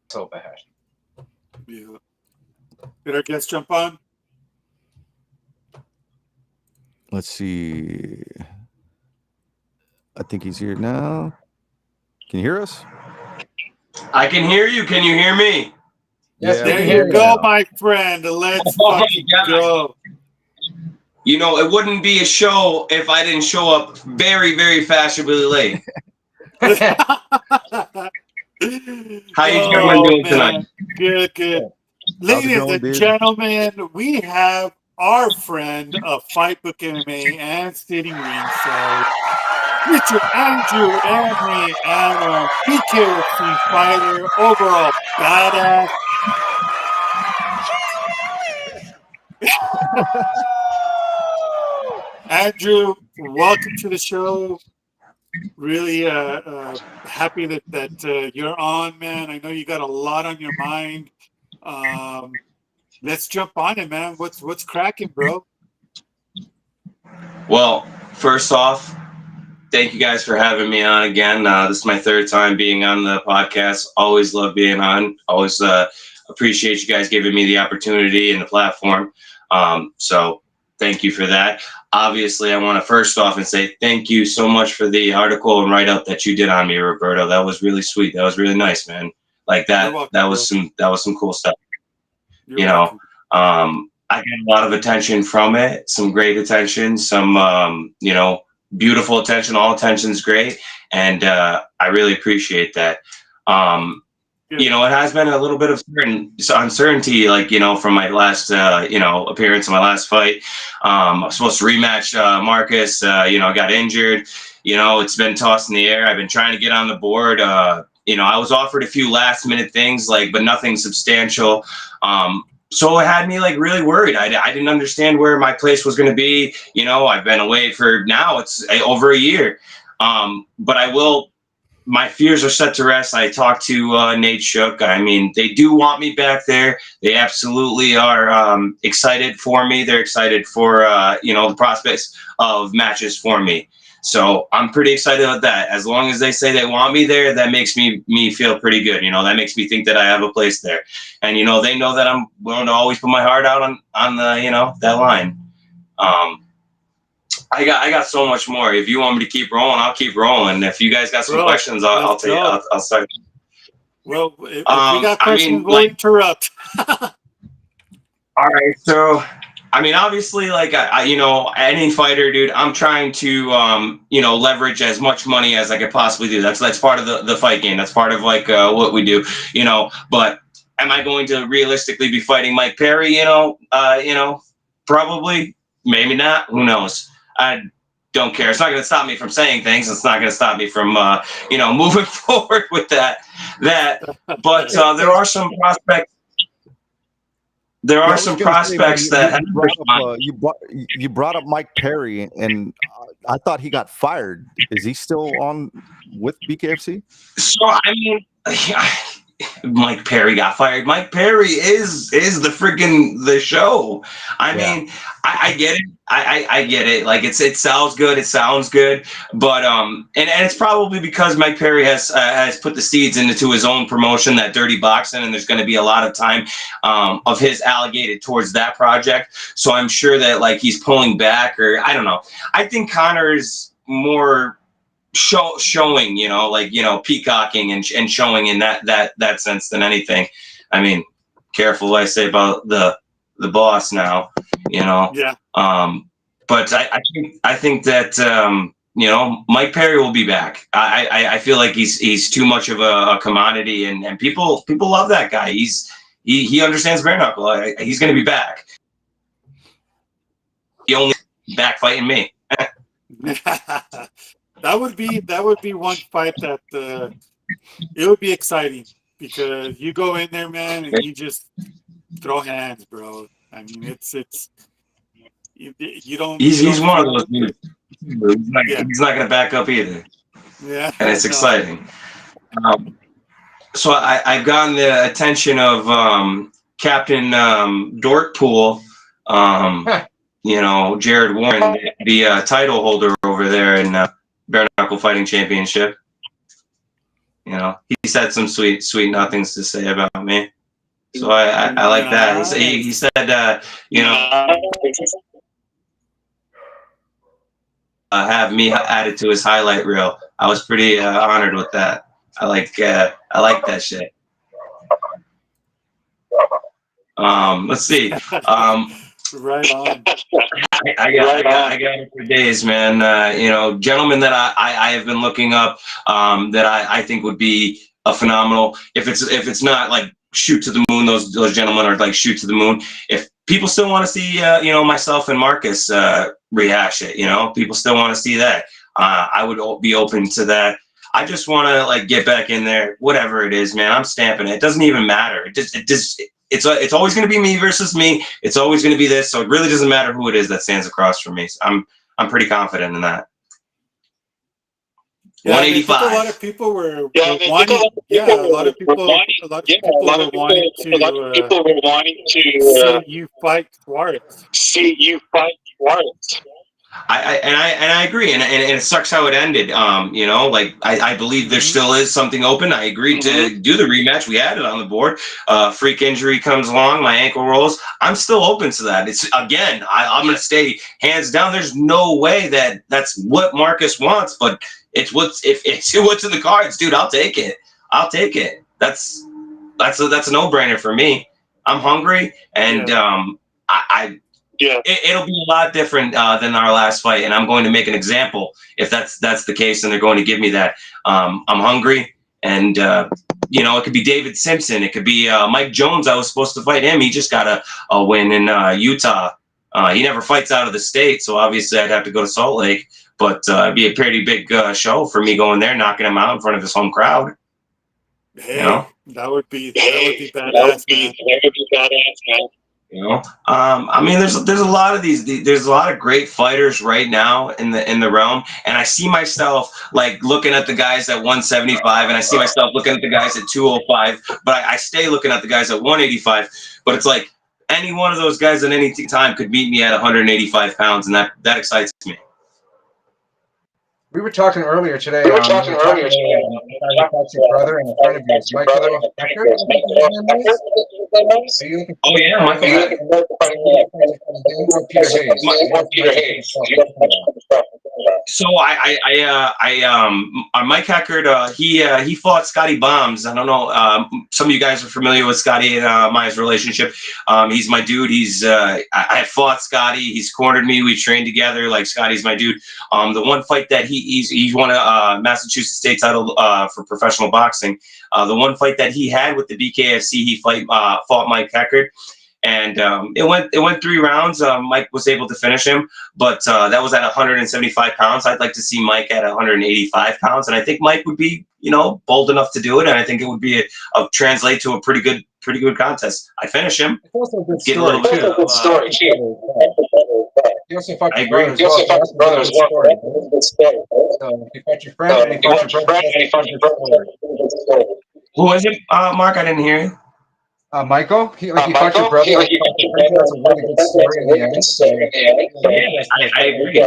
So bad. Yeah. Did our guest jump on? Let's see. I think he's here now. Can you hear us? I can hear you. Can you hear me? Yes, Yeah, we There can you hear you. go, my friend. Let's Oh, fucking God. go. You know, it wouldn't be a show if I didn't show up very, very fashionably late. How you gentlemen doing tonight? Good, good. Ladies going, and dude? gentlemen, we have our friend of Fightbook MMA and sitting ringside, Mr. Andrew Emery Adam, BKFC fighter, overall badass. Andrew, welcome to the show. Really happy that you're on, man. I know you got a lot on your mind. Let's jump on it, man. What's cracking, bro? Well, first off, thank you guys for having me on again. This is my third time being on the podcast. Always love being on. Always appreciate you guys giving me the opportunity and the platform. So thank you for that. Obviously, I want to first off and say thank you so much for the article and write-up that you did on me, Roberto. That was really sweet. That was really nice, man. Like that. You're welcome, That was some cool stuff. You're You know, I got a lot of attention from it. Some great attention. Some beautiful attention. All attention's great, and I really appreciate that. You know, it has been a little bit of uncertainty, like, from my last, appearance in my last fight. I was supposed to rematch Marcus, I got injured. It's been tossed in the air. I've been trying to get on the board. I was offered a few last minute things, but nothing substantial. so it had me like really worried. I didn't understand where my place was going to be. You know, I've been away for now it's over a year. But I will. My fears are set to rest. I talked to Nate Shook. I mean, they do want me back there. They absolutely are excited for me. They're excited for you know, the prospects of matches for me. So I'm pretty excited about that. As long as they say they want me there, that makes me feel pretty good. You know, that makes me think that I have a place there. And you know, they know that I'm willing to always put my heart out on the, you know, that line. I got so much more. If you want me to keep rolling, I'll keep rolling. If you guys got some questions, I'll take. I'll start. Well, if we got questions, I mean, we'll interrupt. All right, so I mean, obviously, like I, you know, any fighter, dude, I'm trying to, you know, leverage as much money as I could possibly do. That's part of the fight game. That's part of like what we do, you know. But am I going to realistically be fighting Mike Perry? You know, probably, maybe not. Who knows? I don't care. It's not going to stop me from saying things. It's not going to stop me from, you know, moving forward with that. But there are some prospects. There are some prospects that you brought up Mike Perry, and I thought he got fired. Is he still on with BKFC? So I mean, Mike Perry got fired. Mike Perry is the freaking the show. I mean, I get it. I get it. Like it sounds good. It sounds good. But and it's probably because Mike Perry has put the seeds into his own promotion, that Dirty Boxing, and there's going to be a lot of time of his allocated towards that project. So I'm sure that like he's pulling back, or I don't know. I think Connor is more showing, you know, like, you know, peacocking and showing in that sense than anything. I mean, careful what I say about the boss now, you know. Yeah. But I think that you know, Mike Perry will be back. I feel like he's too much of a commodity, and people love that guy. He understands bare knuckle. He's going to be back. He only back fighting me. That would be one fight that it would be exciting, because you go in there, man, and you just throw hands, bro. I mean, it's you don't. He's one of those dudes. He's not going to back up either. Yeah, and it's exciting. So I've gotten the attention of Captain Dorkpool. You know, Jared Warren, the title holder over there in Bare Knuckle Fighting Championship. You know, he's had some sweet nothings to say about me. So I like that. He said, you know, have me added to his highlight reel. I was pretty honored with that. I like that shit. Let's see. Right on. I got it for days, man. You know, gentlemen that I have been looking up that I think would be a phenomenal. If it's not like shoot to the moon, those gentlemen are like shoot to the moon. If people still want to see, you know, myself and Marcus rehash it, you know, people still want to see that. I would be open to that. I just want to like get back in there, whatever it is, man. I'm stamping it. It doesn't even matter. It's always going to be me versus me. It's always going to be this. So it really doesn't matter who it is that stands across from me. So I'm pretty confident in that. Yeah, 185. a lot of people were wanting. Yeah, a lot of people were wanting to see you fight Schwartz. I agree, and it sucks how it ended. You know, like I believe there still is something open. I agreed to do the rematch. We had it on the board. Freak injury comes along, my ankle rolls. I'm still open to that. It's again, I'm gonna stay hands down. There's no way that's what Marcus wants, but it's what's in the cards, dude. I'll take it. I'll take it. That's a no-brainer for me. I'm hungry, and it'll be a lot different than our last fight, and I'm going to make an example if that's the case, and they're going to give me that. I'm hungry, and you know, it could be David Simpson, it could be Mike Jones. I was supposed to fight him. He just got a win in Utah. He never fights out of the state, so obviously I'd have to go to Salt Lake. But it'd be a pretty big show for me going there, knocking him out in front of his home crowd. Hey, you know? that would be badass, man. You know, I mean, there's a lot of there's a lot of great fighters right now in the realm, and I see myself like looking at the guys at 175, and I see myself looking at the guys at 205, but I stay looking at the guys at 185. But it's like any one of those guys at any time could beat me at 185 pounds, and that excites me. We were talking earlier today. Your brother and a friend of yours, Michael. Oh yeah, Michael. Peter Hayes. So Mike Heckard, he fought Scotty Bombs. I don't know. Some of you guys are familiar with Scotty and my relationship. He's my dude. I fought Scotty. He's cornered me. We trained together. Like Scotty's my dude. The one fight that he won a Massachusetts state title for professional boxing. The one fight that he had with the BKFC, he fought Mike Heckard. And it went 3 rounds. Mike was able to finish him, but that was at 175 pounds. I'd like to see Mike at 185 pounds, and I think Mike would be, bold enough to do it. And I think it would be translate to a pretty good contest. I finish him. It's also a good Get story. a little bit of story. You also fought your brother as well. So you fought your friend and you fought your brother. Who was it, Mark? I didn't hear you. Michael, he fought your brother. That's a really good story in the end. I agree. Can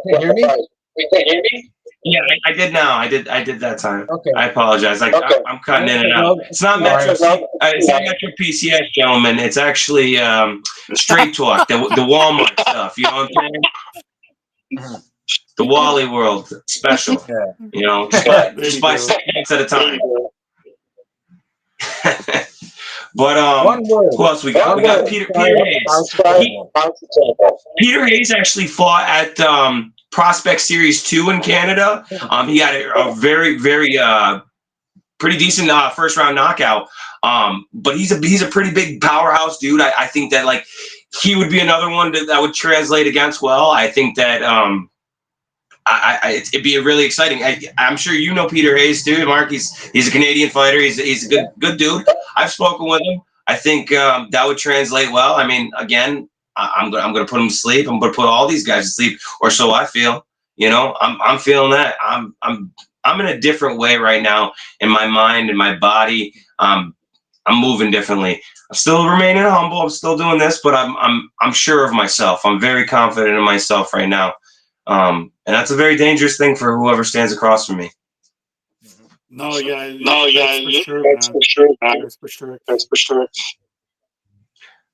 you hear me? Yeah, I did now. I did that time. Okay. I apologize. I'm cutting in and out. It's not Metro. It's not Metro PCS, gentlemen. It's actually Straight Talk, the Walmart stuff. You know what I'm saying? The Wally World special. Yeah. Just buy 6 minutes at a time. But who else we got? We got Peter Hayes. Peter Hayes actually fought at Prospect Series 2 in Canada. He had a very, very pretty decent first round knockout. But he's a pretty big powerhouse dude. I think that like he would be another one that would translate against well. I think that it'd be really exciting. I'm sure you know Peter Hayes too, Mark. He's a Canadian fighter. He's a good dude. I've spoken with him. I think that would translate well. I mean, again, I'm gonna put him to sleep. I'm gonna put all these guys to sleep, or so I feel. I'm feeling that. I'm in a different way right now in my mind and my body. I'm moving differently. I'm still remaining humble. I'm still doing this, but I'm sure of myself. I'm very confident in myself right now. And that's a very dangerous thing for whoever stands across from me. That's for sure.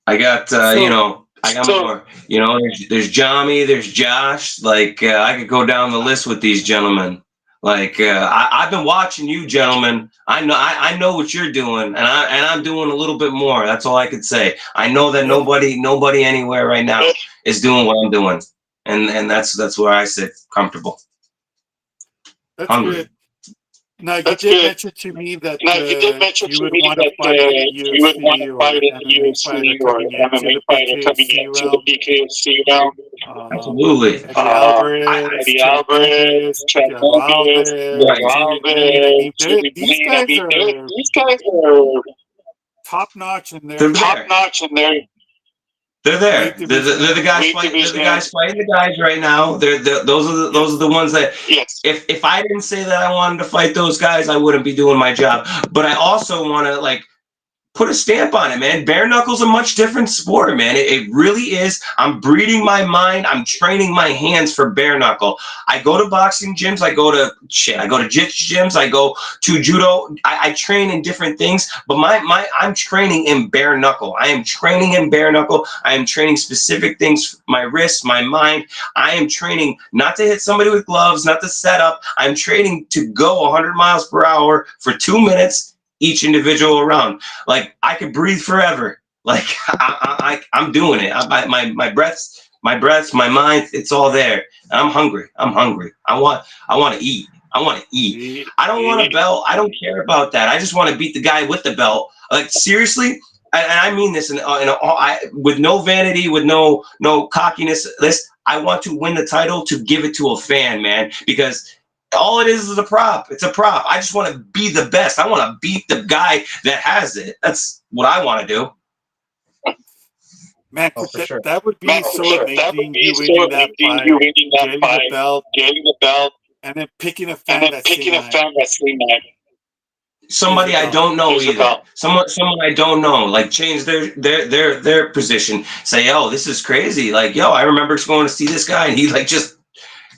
I got, I got more. There's Johnny, there's Josh. Like, I could go down the list with these gentlemen. Like, I've been watching you, gentlemen. I know what you're doing, and I'm doing a little bit more. That's all I could say. I know that nobody anywhere right now is doing what I'm doing, and that's where I sit comfortable. That's hungry. good. Now, you did mention to me that you would want to fight at the UFC or MMA fighter coming into the BKFC realm. Absolutely. Eddie Alvarez, Chad Alves. These guys are top notch in there. They're there. They're the guys fighting. They're the guys fighting the guys right now. Those are the ones that. Yes. If I didn't say that I wanted to fight those guys, I wouldn't be doing my job. But I also want to put a stamp on it, man. Bare knuckle's a much different sport, man. It really is. I'm breeding my mind. I'm training my hands for bare knuckle. I go to boxing gyms. I go to jiu-jitsu gyms. I go to judo. I train in different things, but I'm training in bare knuckle. I am training in bare knuckle. I am training specific things, my wrists, my mind. I am training not to hit somebody with gloves, not to set up. I'm training to go 100 miles per hour for 2 minutes each individual round. Like, I could breathe forever. Like, I'm doing it. My breaths, my mind, it's all there. And I'm hungry. I want to eat. I don't want a belt. I don't care about that. I just want to beat the guy with the belt. Like, seriously, and I mean this with no vanity, with no cockiness. I want to win the title to give it to a fan, man, because all it is a prop. It's a prop. I just want to be the best. I want to beat the guy that has it. That's what I want to do. Man, Oh, for sure. that would be so amazing. You winning that fight, getting the belt, and then picking a fan that same night. Somebody I don't know either. Someone I don't know. Like change their position. Say, oh, this is crazy. Like, yo, I remember going to see this guy, and he like just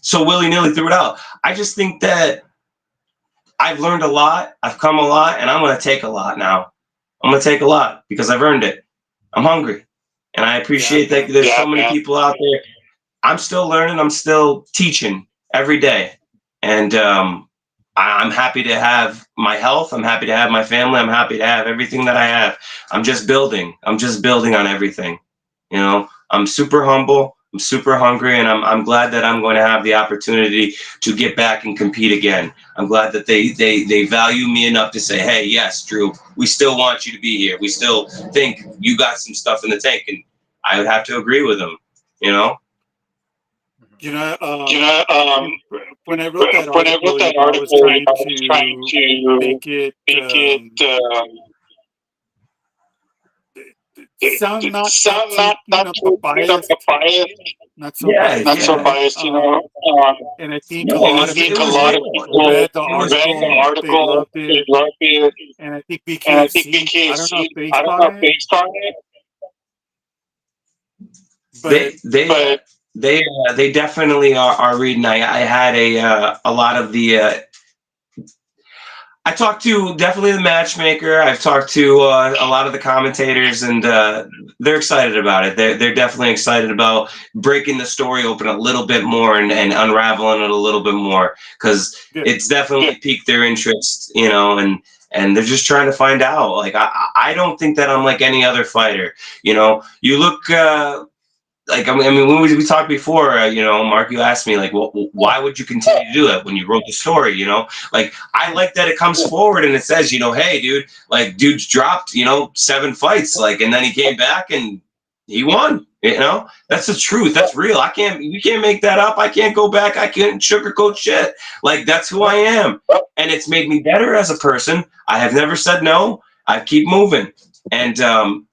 so willy-nilly threw it out. I just think that I've learned a lot. I've come a lot, and I'm going to take a lot now. I'm going to take a lot because I've earned it. I'm hungry. And I appreciate that there's so many people out there. I'm still learning. I'm still teaching every day. And I'm happy to have my health. I'm happy to have my family. I'm happy to have everything that I have. I'm just building. I'm just building on everything. You know, I'm super humble. I'm super hungry. And I'm glad that I'm going to have the opportunity to get back and compete again. I'm glad that they value me enough to say, hey, yes, Drew, we still want you to be here. We still think you got some stuff in the tank. And I would have to agree with them, you know? When I wrote that article, I was trying to make it sound not biased, not so biased, you know. And I think a lot of people read the article, they loved it, and I think BKFC, I don't know if they saw it, but they definitely are reading. I had a lot of the. I talked to definitely the matchmaker. I've talked to a lot of the commentators, and they're excited about it. They're definitely excited about breaking the story open a little bit more and unraveling it a little bit more because it's definitely piqued their interest, you know, and they're just trying to find out. Like I don't think that I'm like any other fighter. You know, you look. Like I mean, when we talked before, you know, Mark, you asked me like, well, why would you continue to do that when you wrote the story? You know, like I like that it comes forward and it says, you know, hey, dude, like dude's dropped, you know, 7 fights, like, and then he came back and he won. You know, that's the truth. That's real. You can't make that up. I can't go back. I can't sugarcoat shit. Like that's who I am, and it's made me better as a person. I have never said no. I keep moving. And,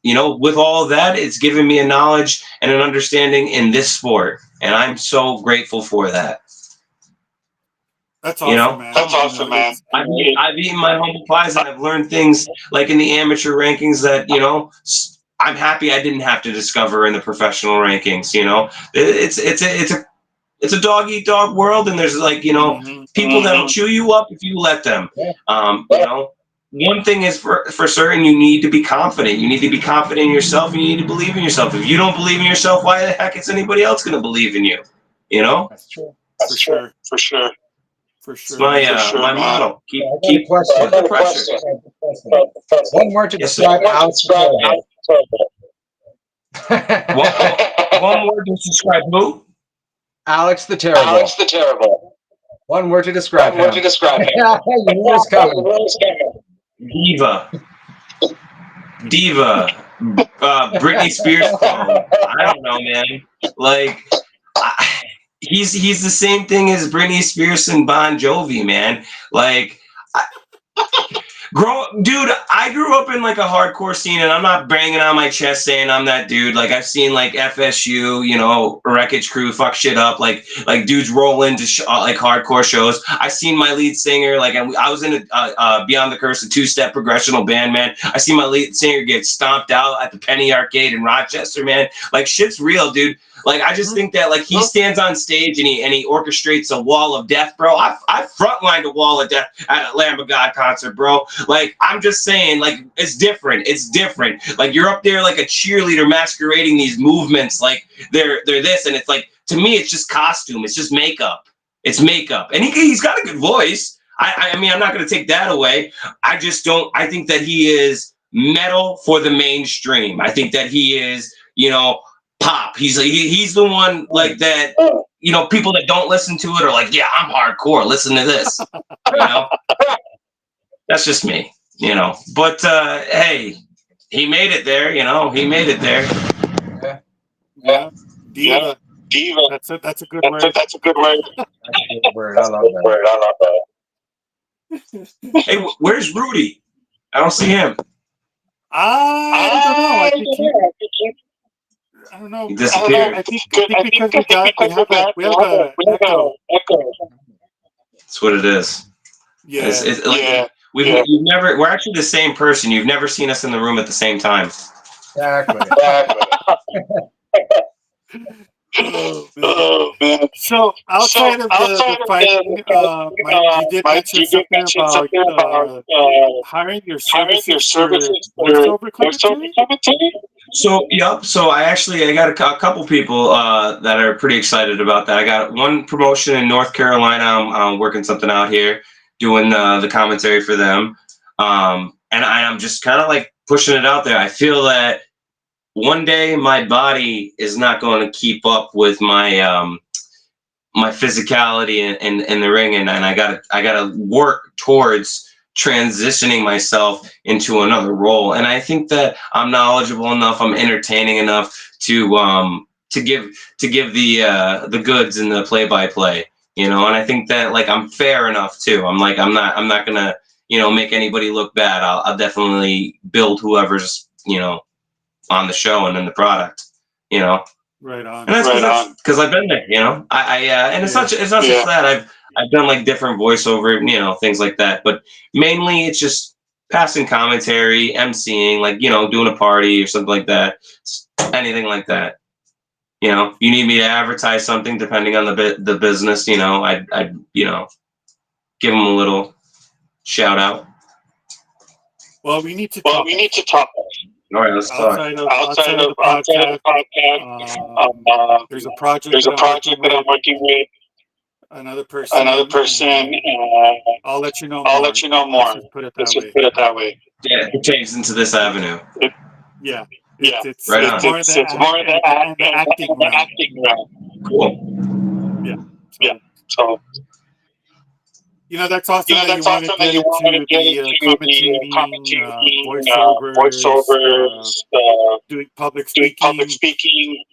you know, with all of that, it's given me a knowledge and an understanding in this sport. And I'm so grateful for that. That's awesome, man. That's awesome, man. I've eaten my humble pies and I've learned things like in the amateur rankings that, you know, I'm happy I didn't have to discover in the professional rankings. You know, it's a dog eat dog world. And there's like, you know, people that'll chew you up if you let them, you know. One thing is for certain, you need to be confident. You need to be confident in yourself. You need to believe in yourself. If you don't believe in yourself, why the heck is anybody else going to believe in you? You know? That's true. For sure. It's my motto. Keep question. the pressure. One word to describe Alex. One word to describe who? Alex the Terrible. One word to describe him. You knew it was coming. Diva, Britney Spears clone. I don't know, man. Like, he's the same thing as Britney Spears and Bon Jovi, man. Like, dude, I grew up in like a hardcore scene, and I'm not banging on my chest saying I'm that dude. Like I've seen like FSU, you know, Wreckage Crew fuck shit up. Like dudes roll into like hardcore shows. I seen my lead singer, like I was in a Beyond the Curse, a 2-step progressional band, man. I seen my lead singer get stomped out at the Penny Arcade in Rochester, man. Like shit's real, dude. Like I just think that like he stands on stage and he orchestrates a wall of death, bro. I frontlined a wall of death at a Lamb of God concert, bro. Like I'm just saying, like it's different. It's different. Like you're up there like a cheerleader masquerading these movements, like they're this, and it's like to me it's just costume. It's just makeup. It's makeup, and he's got a good voice. I mean I'm not gonna take that away. I just don't. I think that he is metal for the mainstream. I think that he is, you know. Pop. He's the one like that, you know, people that don't listen to it are like, yeah, I'm hardcore. Listen to this. You know? That's just me, you know. But hey, he made it there, you know. He made it there. Yeah. Diva. That's a good word. That's a good word. I love that. Hey, where's Rudy? I don't see him. I don't know. I think I don't know. He disappeared. I think because we have a echo. That's what it is. Yeah. It's like, you've never. We're actually the same person. You've never seen us in the room at the same time. Exactly. Oh man. So outside of the fighting, you did mention something about hiring your services for voiceover commentary. So yep. So I got a couple people that are pretty excited about that. I got one promotion in North Carolina. I'm working something out here, doing the commentary for them, and I'm just kind of like pushing it out there. I feel that one day my body is not going to keep up with my my physicality in the ring, and I gotta work towards transitioning myself into another role. And I think that I'm knowledgeable enough, I'm entertaining enough to give the goods in the play-by-play, you know. And I think that like I'm fair enough too. I'm not gonna, you know, make anybody look bad. I'll definitely build whoever's, you know, on the show and in the product, you know. Right on. And that's because I've been there, you know. And it's not just that I've done like different voiceover, you know, things like that. But mainly it's just passing commentary, emceeing, like, you know, doing a party or something like that, anything like that. You know, you need me to advertise something, depending on the business, you know, I'd you know, give them a little shout out. Well, we need to talk. All right, let's talk. Outside of the podcast, there's a project that I'm working with. Another person. I'll let you know more. Let's just put it that way. Yeah, it pertains into this avenue. It's right on. It's more the acting realm. Cool. Yeah. So. You know, that's awesome that you want to get into the commentating, voiceovers, doing public speaking.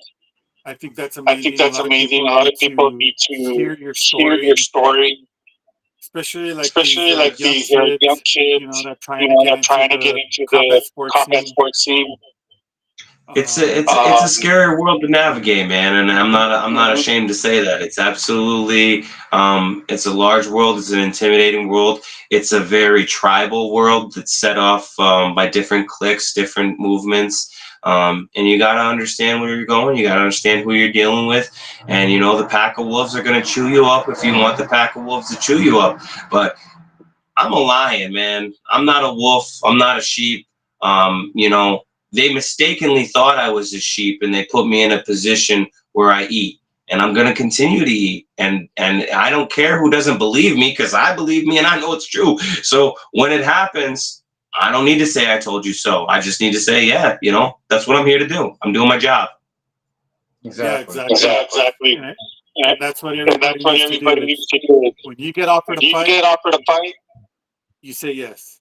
I think that's amazing. A lot of people need to hear your story. Especially like these young kids, you know, that trying to get into the combat sports scene. It's a scary world to navigate, man, and I'm not ashamed to say that. It's absolutely it's a large world. It's an intimidating world. It's a very tribal world that's set off by different cliques, different movements, and you gotta understand where you're going. You gotta understand who you're dealing with, and you know the pack of wolves are gonna chew you up if you want the pack of wolves to chew you up. But I'm a lion, man. I'm not a wolf. I'm not a sheep. You know. They mistakenly thought I was a sheep, and they put me in a position where I eat, and I'm going to continue to eat. And I don't care who doesn't believe me, because I believe me and I know it's true. So when it happens, I don't need to say I told you so. I just need to say, yeah, you know, that's what I'm here to do. I'm doing my job. Exactly. Yeah, exactly. And that's what everybody needs to do. When you get offered a fight, you say yes.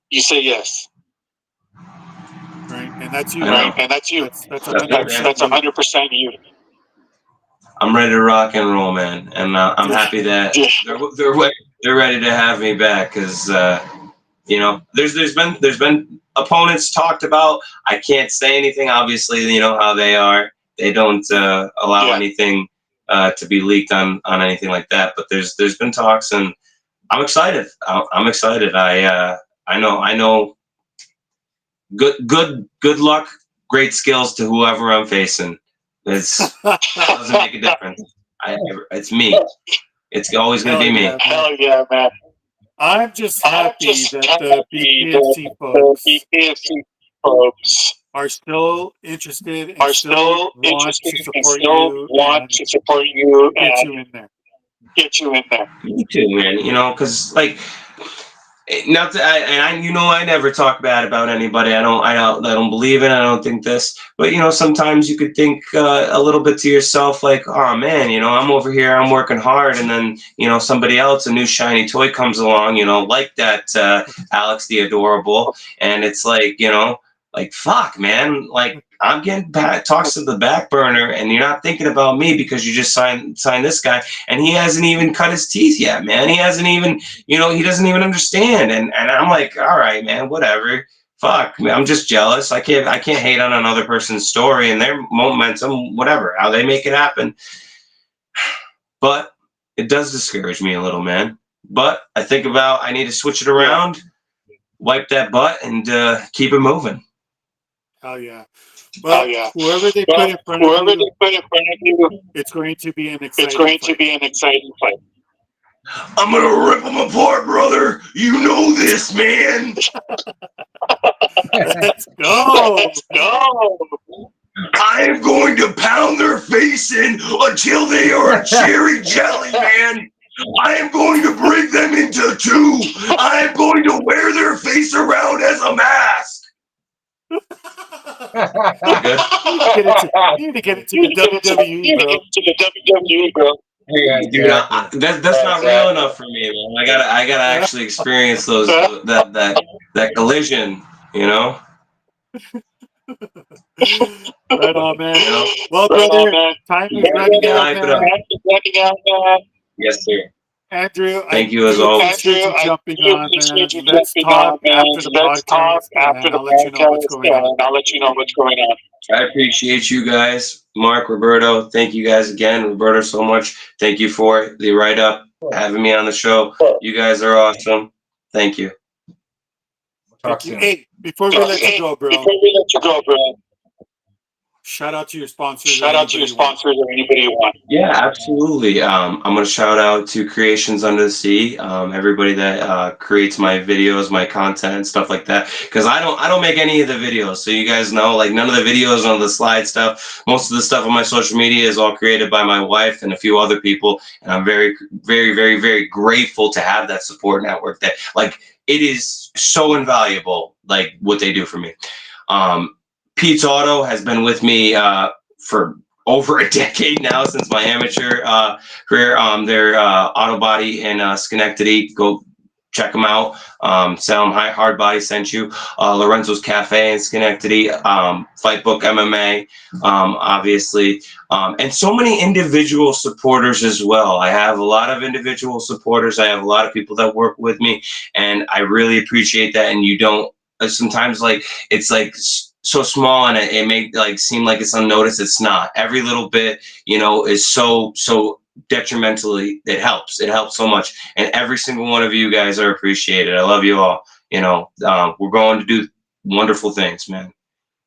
Right, and that's you. That's 100% you. I'm ready to rock and roll, man, and I'm happy that they're ready to have me back, because you know, there's been opponents talked about. I can't say anything, obviously. You know how they are. They don't allow anything to be leaked on anything like that. But there's been talks, and I'm excited. I'm excited. I know. Good luck, great skills to whoever I'm facing. It doesn't make a difference. It's me. It's always going to be me. Hell yeah, man. I'm just happy that the BKFC folks are still interested and still want to support you and get you in there. Me too, man. You know, because like. I never talk bad about anybody. I don't believe it. I don't think this. But you know, sometimes you could think a little bit to yourself, like, oh man, you know, I'm over here, I'm working hard, and then you know, somebody else, a new shiny toy comes along, you know, like that Alex the Adorable, and it's like, you know, like fuck, man, like I'm getting talks to the back burner, and you're not thinking about me because you just signed this guy, and he hasn't even cut his teeth yet, man. He hasn't even, you know, he doesn't even understand, and I'm like, all right, man, whatever. fuck, man, I'm just jealous. I can't hate on another person's story and their momentum, whatever, how they make it happen. But it does discourage me a little, man. But I think about I need to switch it around, wipe that butt, and keep it moving. Hell yeah. Well, whoever they put in front of you, it's going to be an exciting fight. I'm gonna rip them apart, brother. You know this, man. Let's go. I am going to pound their face in until they are cherry jelly, man. I am going to break them into two. I am going to wear their face around as a mask. You need to get into the WWE, bro. Yeah, dude, that's not real enough for me, man. I gotta actually experience those that collision, you know. Right on, man. You know? Well, brother, time is running out, man. Yes, sir. Andrew, thank you as always. Appreciate you jumping on, man. Let's talk after the podcast, and I'll let you know what's going on. I appreciate you guys, Mark, Roberto. Thank you guys again, Roberto, so much. Thank you for the write-up, having me on the show. You guys are awesome. Thank you. Thank you. Hey, before we let you go, bro. Shout out to your sponsors. Or anybody you want. Yeah, absolutely. I'm gonna shout out to Creations Under the Sea. Everybody that creates my videos, my content, and stuff like that. Because I don't make any of the videos, so you guys know, like none of the videos on the slide stuff. Most of the stuff on my social media is all created by my wife and a few other people, and I'm very, very, very, very grateful to have that support network. That like it is so invaluable, like what they do for me. Pete's Auto has been with me for over a decade now, since my amateur career. Their auto body in Schenectady. Go check them out. Salem Hard Body sent you. Lorenzo's Cafe in Schenectady. Fight Book MMA, obviously. And so many individual supporters as well. I have a lot of individual supporters. I have a lot of people that work with me, and I really appreciate that. And you don't sometimes like it's like so small, and it may like seem like it's unnoticed. It's not. Every little bit, you know, is so detrimentally. It helps so much, and every single one of you guys are appreciated. I love you all. You know, we're going to do wonderful things, man.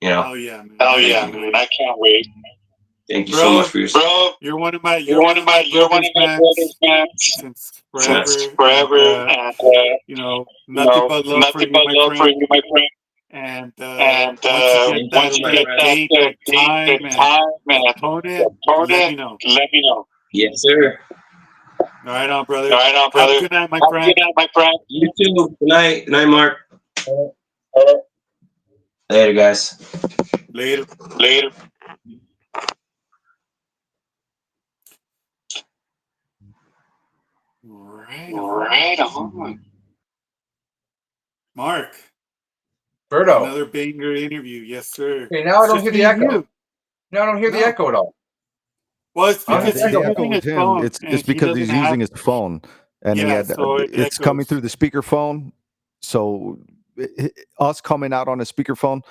You know. Oh yeah, man. I can't wait. Thank you so much for your support. You're one of my brothers, man. Since forever, and you know, nothing but love for you, my friend. And once you get that date and time and opponent, let me know. Yes, sir. All right, on, brother. Have a good night, my friend. You too. Good night. Good night, Mark. Later, guys. Later. Right on. Mark. Berto. Another banger interview. Yes, sir. Okay, now I don't hear the echo. Now I don't hear the echo at all. Well, it's because the echo with him. It's because he's using his phone, and it's coming through the speakerphone. So us coming out on a speakerphone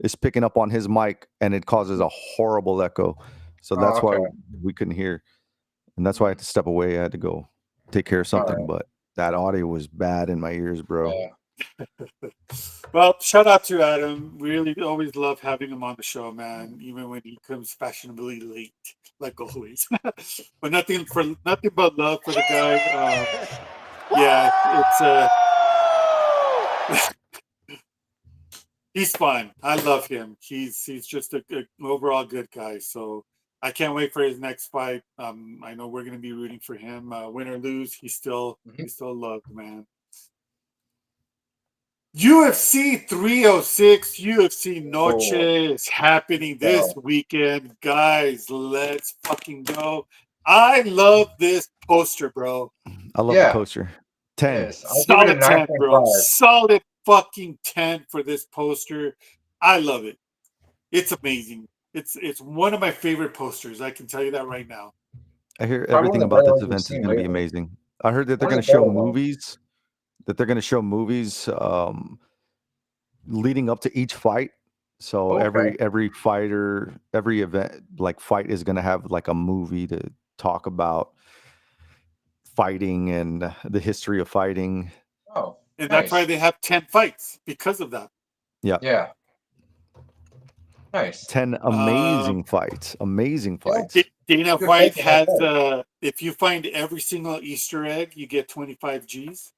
is picking up on his mic, and it causes a horrible echo. So that's why we couldn't hear, and that's why I had to step away. I had to go take care of something, but that audio was bad in my ears, bro. Yeah. Well, shout out to Adam. Really always love having him on the show, man. Even when he comes fashionably late, like always. But nothing but love for the guy. Yeah, it's he's fun. I love him. He's just an overall good guy. So I can't wait for his next fight. I know we're gonna be rooting for him. Win or lose, he's still loved, man. UFC 306, UFC Noche is happening this weekend. Guys, let's fucking go. I love this poster, bro. I love the poster. 10. Yes, Solid 10, bro. Solid fucking 10 for this poster. I love it. It's amazing. It's one of my favorite posters. I can tell you that right now. I hear everything about this event is going to be amazing. I heard that they're going to show movies. leading up to each fight. So every fighter, every event, like fight is going to have like a movie to talk about fighting and the history of fighting. Oh, and that's why they have 10 fights because of that. Yeah. Yeah. Nice. 10 amazing fights. Amazing fights. Dana White has, if you find every single Easter egg, you get 25 G's.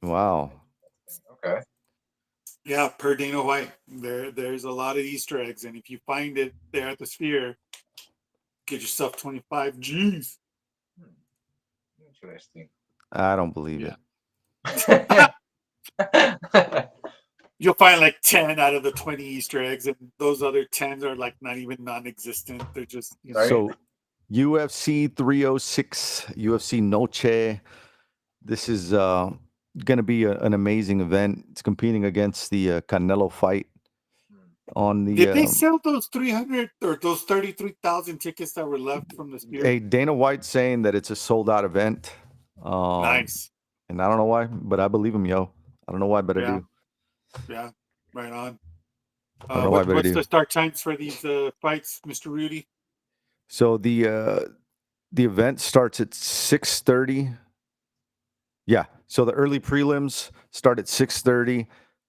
Wow. Okay. Yeah, per Dana White, there's a lot of Easter eggs, and if you find it there at the Sphere, get yourself 25 G's. Interesting. I don't believe it. You'll find like 10 out of the 20 Easter eggs, and those other 10 are like not even non-existent. They're just So UFC 306, UFC Noche. This is going to be an amazing event. It's competing against the Canelo fight on the. Did they sell those 300 or those 33,000 tickets that were left from the Sphere? Hey, Dana White saying that it's a sold-out event. Nice. And I don't know why, but I believe him, yo. I don't know why, but I do. Yeah, right on. I don't know why, but I what's do. the start times for these fights, Mr. Rudy? So the event starts at 6:30. Yeah. So the early prelims start at 6:30.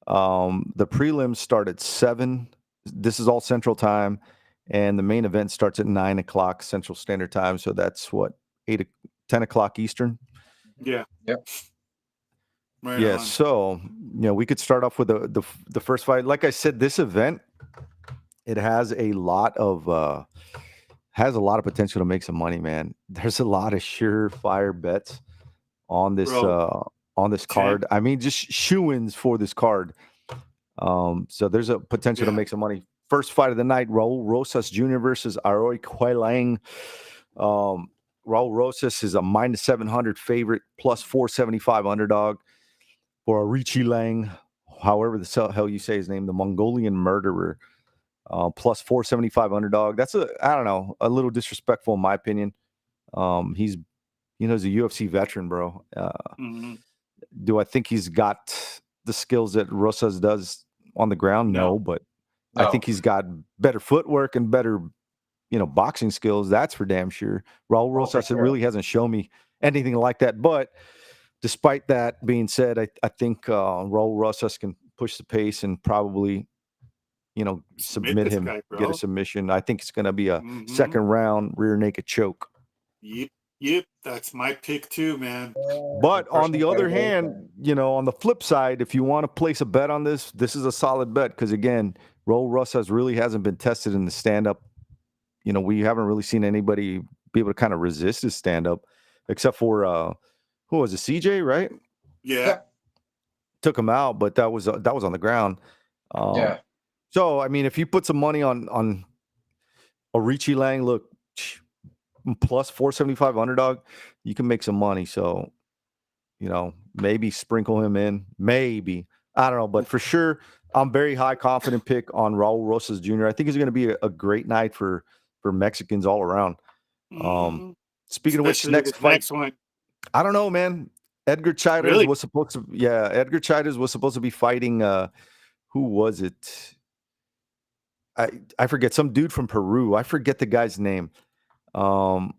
The prelims start at 7. This is all Central Time, and the main event starts at 9 o'clock Central Standard Time. So that's what 10 o'clock Eastern. Yeah. Yep. Right Yeah. on. So we could start off with the first fight. Like I said, this event it has a lot of potential to make some money, man. There's a lot of surefire bets on this card. I mean, just shoo-ins for this card. So there's a potential to make some money. First fight of the night: Raul Rosas Jr. versus Aroy Quailang. Raul Rosas is a -700 favorite, plus 475 underdog for Arichi Lang, however the hell you say his name, the Mongolian murderer. Plus 475 underdog. That's a little disrespectful in my opinion. He's a UFC veteran, bro. Do I think he's got the skills that Rosas does on the ground? No, but I think he's got better footwork and better, boxing skills. That's for damn sure. Raul Rosas really hasn't shown me anything like that. But despite that being said, I think Raul Rosas can push the pace and probably, submit him, get a submission. I think it's going to be a second round rear naked choke. Yep. That's my pick too, man. But on the other hand, on the flip side, if you want to place a bet on this is a solid bet because, again, Raul Rosas really hasn't been tested in the stand-up. We haven't really seen anybody be able to kind of resist his stand-up except for, who was it, CJ, right? Yeah. Took him out, but that was on the ground. Yeah. So, I mean, if you put some money on Arichi Lang, look, plus 475 underdog, you can make some money. So, maybe sprinkle him in. Maybe. I don't know. But for sure, I'm very high confident pick on Raul Rosas Jr. I think it's going to be a great night for Mexicans all around. Speaking of which, next one. I don't know, man. Edgar Chairez was supposed to. Yeah, Edgar Chairez was supposed to be fighting. Who was it? I forget, some dude from Peru. I forget the guy's name. Who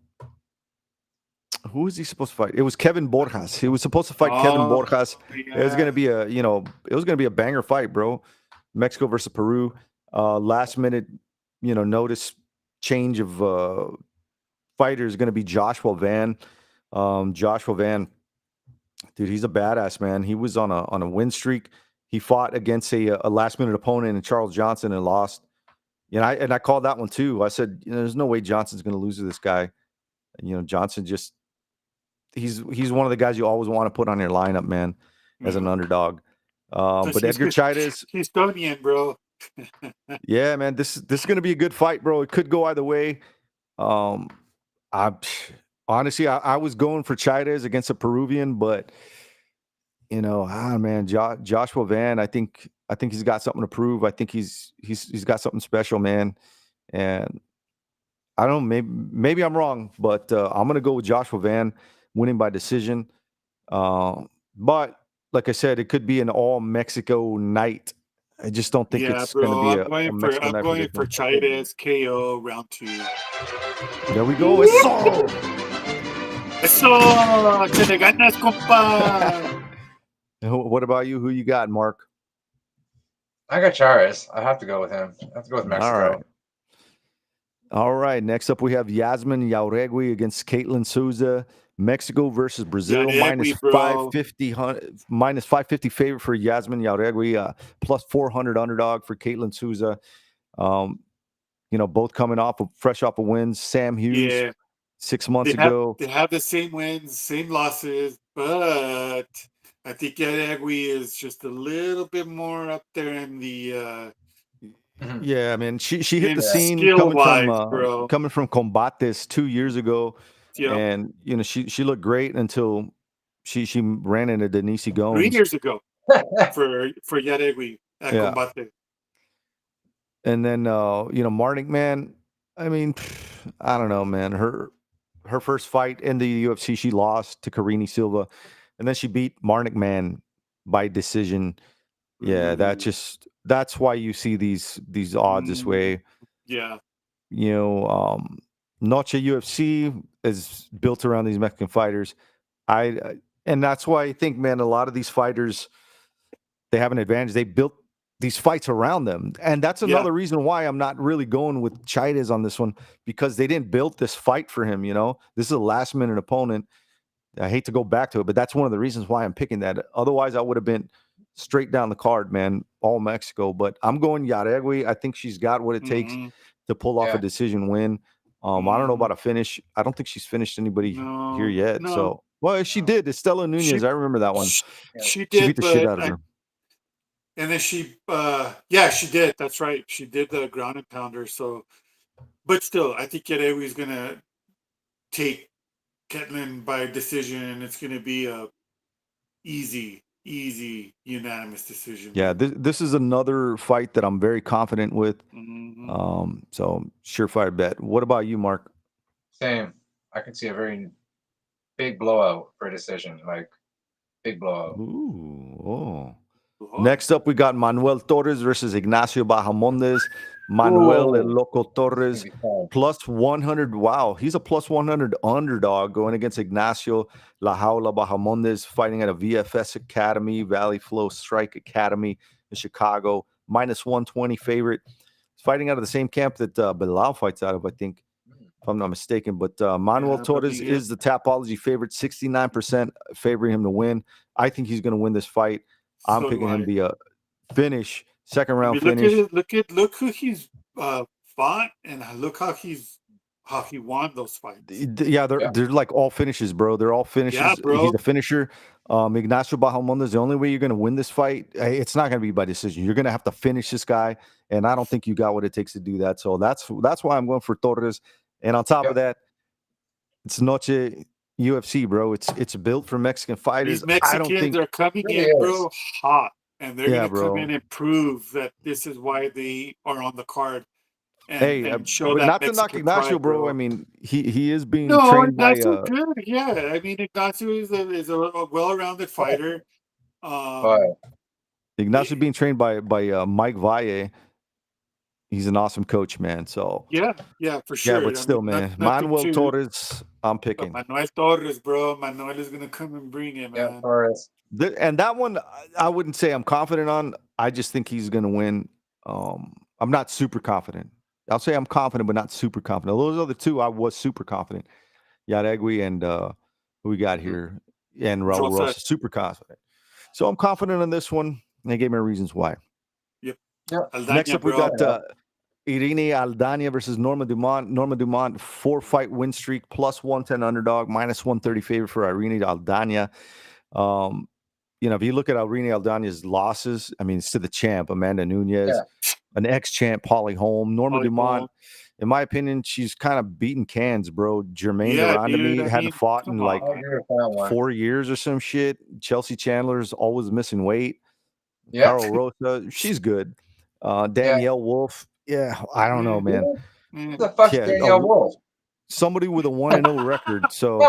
was he supposed to fight? It was Kevin Borjas. He was supposed to fight Kevin Borjas. Yeah. It was going to be a banger fight, bro. Mexico versus Peru. Last minute, notice change of fighter is going to be Joshua Van. Joshua Van, dude, he's a badass, man. He was on a win streak. He fought against a last minute opponent in Charles Johnson and lost. And I called that one too. I said, there's no way Johnson's going to lose to this guy. And, Johnson just he's one of the guys you always want to put on your lineup, man, as an underdog. But Edgar Chairez, he's Estonian, bro. Yeah, man, this is going to be a good fight, bro. It could go either way. Honestly, I was going for Chairez against a Peruvian, but man, Joshua Van, I think he's got something to prove. I think he's got something special, man. And I don't know, maybe I'm wrong, but I'm gonna go with Joshua Van winning by decision. But like I said, it could be an all Mexico night. I just don't think Yeah, it's going to be bro. a Mexico night. I'm going for Chaires KO round 2. There we go. Eso! Eso! ¡Te le ganas, compa! What about you? Who you got, Mark? I got Charis. I have to go with him. I have to go with Mexico. All right. Next up, we have Yasmin Jauregui against Caitlin Souza. Mexico versus Brazil. Jauregui, minus 550 favorite for Yasmin Jauregui. Plus 400 underdog for Caitlin Souza. Both coming fresh off of wins. Sam Hughes 6 months ago. They have the same wins, same losses, but I think Jauregui is just a little bit more up there in the yeah, I mean, she hit the scene coming from Combates 2 years ago. Yep. And she looked great until she ran into Denise Gomes 3 years ago for Jauregui at Combate. And then Marnik, man, I mean, I don't know, man. Her first fight in the UFC, she lost to Karine Silva, and then she beat Marnik, man, by decision. Yeah, that's why you see these odds this way. Yeah. Noche UFC is built around these Mexican fighters. And that's why I think, man, a lot of these fighters, they have an advantage. They built these fights around them. And that's another reason why I'm not really going with Chaires on this one, because they didn't build this fight for him, This is a last-minute opponent. I hate to go back to it, but that's one of the reasons why I'm picking that. Otherwise, I would have been straight down the card, man, all Mexico. But I'm going Jauregui. I think she's got what it takes to pull off a decision win. I don't know about a finish. I don't think she's finished anybody here yet. No. So, well, she did. Estela Nunez. I remember that one. She did. She beat the shit out of her. And then she did. That's right. She did the ground and pounder. So, but still, I think Jauregui is going to take Caitlin by decision. It's going to be a easy unanimous decision. Yeah, this is another fight that I'm very confident with. So surefire bet. What about you, Mark? Same. I can see a very big blowout for a decision, like big blowout. Ooh. Next up, we got Manuel Torres versus Ignacio Bahamondes. Manuel El Loco Torres plus 100. Wow, he's a plus 100 underdog going against Ignacio La Jaula Bahamondes, fighting at a VFS Academy, Valley Flow Strike Academy in Chicago. Minus 120 favorite. He's fighting out of the same camp that Bilal fights out of, I think, if I'm not mistaken. But Manuel Torres is the Tapology favorite, 69% favoring him to win. I think he's going to win this fight. I'm picking him to finish. Second round finish. Look who he's fought, and look how he won those fights. Yeah, they're like all finishes, bro. They're all finishes. Yeah, bro. He's a finisher. Ignacio Bahamondes, the only way you're going to win this fight, it's not going to be by decision. You're going to have to finish this guy, and I don't think you got what it takes to do that. So that's why I'm going for Torres. And on top of that, it's Noche UFC, bro. It's built for Mexican fighters. These Mexicans are coming in, bro, hot. And they're going to come in and prove that this is why they are on the card. And show that not Mexican to knock Ignacio, pride, bro. I mean, he is being trained Ignacio by. Good. Yeah, I mean, Ignacio is a well-rounded fighter. Ignacio being trained by Mike Valle. He's an awesome coach, man. So yeah, for sure. Yeah, but still, man, Manuel Torres, I'm picking. Manuel Torres, bro. Manuel is going to come and bring it, man. Yeah, Torres. And that one, I wouldn't say I'm confident on. I just think he's going to win. I'm not super confident. I'll say I'm confident, but not super confident. Those other two, I was super confident. Jauregui and who we got here, and Raul Rosa, super confident. So I'm confident on this one. And they gave me reasons why. Yep. Aldana, Next up, we got Irene Aldana versus Norma Dumont. Norma Dumont, 4-fight win streak, plus 110 underdog, minus 130 favorite for Irene Aldana. If you look at Irene Aldana's losses, I mean, it's to the champ, Amanda Nunez, an ex-champ, Holly Holm. Norma Dumont, in my opinion, she's kind of beating cans, bro. Jermaine Durandamy hadn't fought in like 4 years or some shit. Chelsea Chandler's always missing weight. Carol Rosa, she's good. Danielle Wolf, I don't know, man. Who the fuck's Danielle Wolf? Somebody with a 1-0 record. So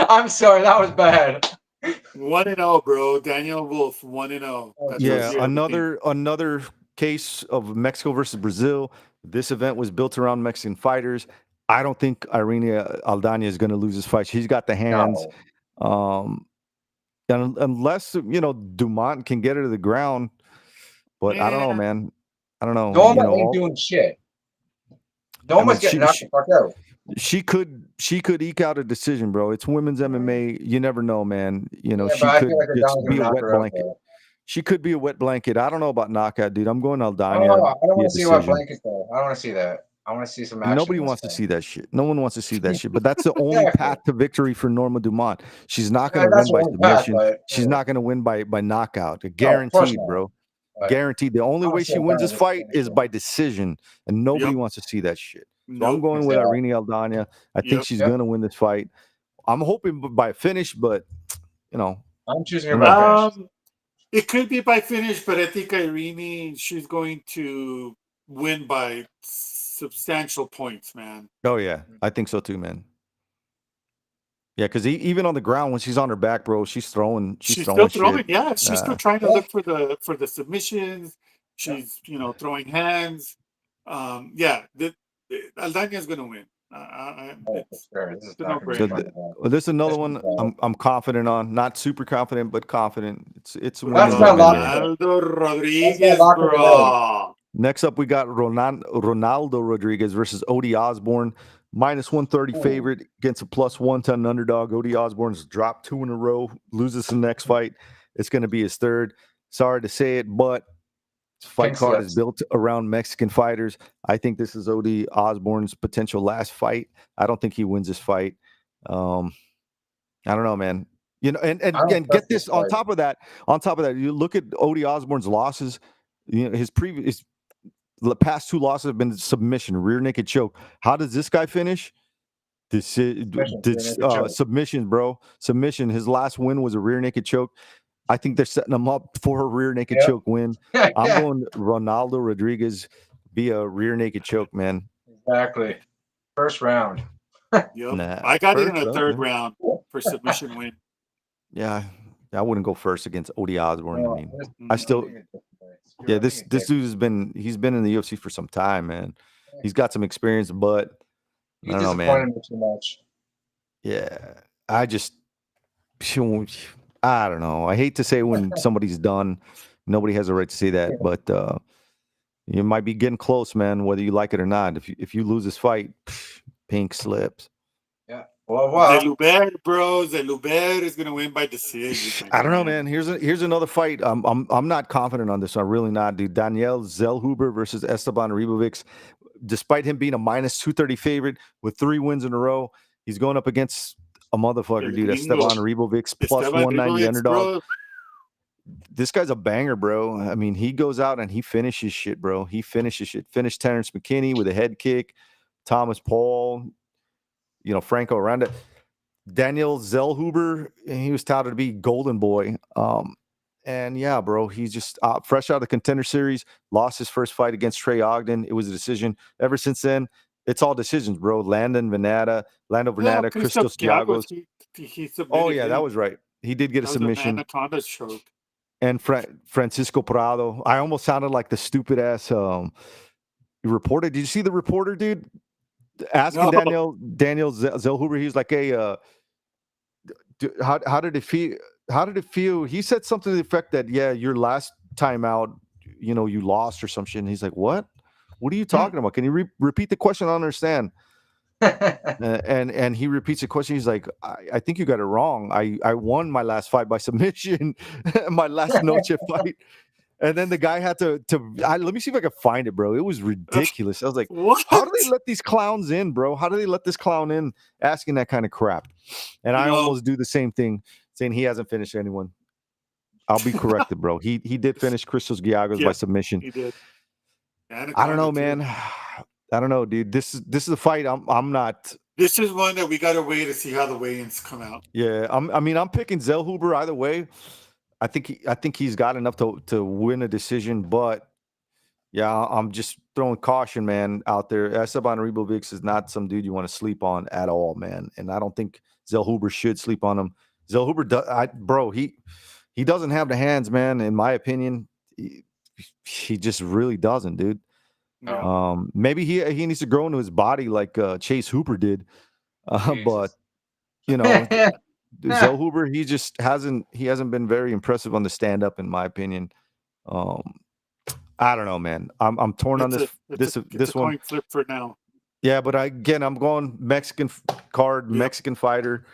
I'm sorry, that was bad. 1-0, bro. Daniel Wolf, 1-0. That Yeah, tells you everything. another case of Mexico versus Brazil. This event was built around Mexican fighters. I don't think Irene Aldana is going to lose this fight. She's got the hands. Unless Dumont can get her to the ground, but I don't know, man. I don't know. Norma ain't doing shit. Norma's getting knocked the fuck out. She could eke out a decision, bro. It's women's MMA. You never know, man. She but I could feel like just Aldana's be a gonna knock wet her out, blanket. though. She could be a wet blanket. I don't know about knockout, dude. I'm going Oh, Aldana. I don't want via to see what decision. blankets though. I don't want to see that. I want to see some action. Nobody wants to see that shit. No one wants to see that shit. But that's the only Exactly. path to victory for Norma Dumont. She's not going to that's win by the only path, submission. but, She's not going to win by knockout. course Guaranteed, not. bro. But Guaranteed. The only I way wanna she see wins Aldana this win fight the is by decision, and nobody wants to see that shit. So I'm going with Exactly. Irene Aldana. I think she's Yep. going to win this fight. I'm hoping by a finish, but I'm choosing her by finish. It could be by finish, but I think Irene, she's going to win by substantial points, man. Oh yeah, I think so too, man. Yeah, because even on the ground when she's on her back, bro, she's throwing. She's still throwing. shit. Yeah, she's still trying to look for the submissions. She's throwing hands. Aldana's going to win. It's a no-brainer. This is another one I'm confident on. Not super confident, but confident. It's Ronaldo Rodriguez, bro. Next up, we got Ronaldo Rodriguez versus Odie Osborne. -130 favorite against a +110 underdog. Odie Osborne's dropped 2 in a row. Loses the next fight. It's going to be his third. Sorry to say it, but his fight card is built around Mexican fighters. I think this is Odie Osborne's potential last fight. I don't think he wins this fight. I don't know, man. And get this on top of that. You look at Odie Osborne's losses. His past 2 losses have been submission, rear naked choke. How does this guy finish? Submission, bro. Submission. His last win was a rear naked choke. I think they're setting him up for a rear naked choke win. I'm going Ronaldo Rodriguez via rear naked choke, man. Exactly. First round. Yep. I got it in the third round for submission win. Yeah, I wouldn't go first against Odie Osborne. I mean, this dude he's been in the UFC for some time, man. He's got some experience, but I don't know, man. Me too much. Yeah, I don't know. I hate to say when somebody's done, nobody has a right to say that, but you might be getting close, man, whether you like it or not. If you lose this fight, pink slips. Yeah. Well, Zeluber, bro. Zeluber is gonna win by decision. I don't know, man. Here's another fight. I'm not confident on this. I'm really not, dude. Daniel Zellhuber versus Esteban Ribovics. Despite him being a -230 favorite with 3 wins in a row, he's going up against a motherfucker, dude. Esteban Ribovics +190 underdog. Bro. This guy's a banger, bro. I mean, he goes out and he finishes shit, bro. He finishes shit. Finished Terrence McKinney with a head kick. Thomas Paul, Franco Aranda. Daniel Zellhuber, he was touted to be golden boy. And yeah, bro, he's just fresh out of the Contender Series. Lost his first fight against Trey Ogden. It was a decision. Ever since then, it's all decisions, bro. Lando Vernada, Christos Giagos. Oh yeah, that was right. He did get a submission. Anaconda choke. And Francisco Prado. I almost sounded like the stupid ass reporter. Did you see the reporter, dude? Asking Daniel Zellhuber, he was like, "Hey, how did it feel? How did it feel?" He said something to the effect that, "Yeah, your last time out, you lost or some shit." And he's like, "What? What are you talking about? Can you repeat the question? I don't understand." And he repeats the question. He's like, I think you got it wrong. I won my last fight by submission, my last noche fight. And then the guy had to let me see if I can find it, bro. It was ridiculous. I was like, what? How do they let these clowns in, bro? How do they let this clown in asking that kind of crap? And I almost do the same thing, saying he hasn't finished anyone. I'll be corrected, bro. He did finish Christos Giagos by submission. He did. I don't know, man. I don't know, dude. This is a fight. I'm not. This is one that we got to wait to see how the weigh-ins come out. Yeah, I'm picking Zellhuber either way. I think he's got enough to win a decision, but yeah, I'm just throwing caution, man, out there. Esteban Ribovics is not some dude you want to sleep on at all, man. And I don't think Zellhuber should sleep on him. Zellhuber, bro, he doesn't have the hands, man. In my opinion, he just really doesn't, dude. No. Maybe he needs to grow into his body like Chase Hooper did, but you know, Zellhuber, he just hasn't been very impressive on the stand up, in my opinion. I don't know, man. I'm torn on this It's a one. coin flip for now. Yeah, but I'm going Mexican card, Mexican fighter.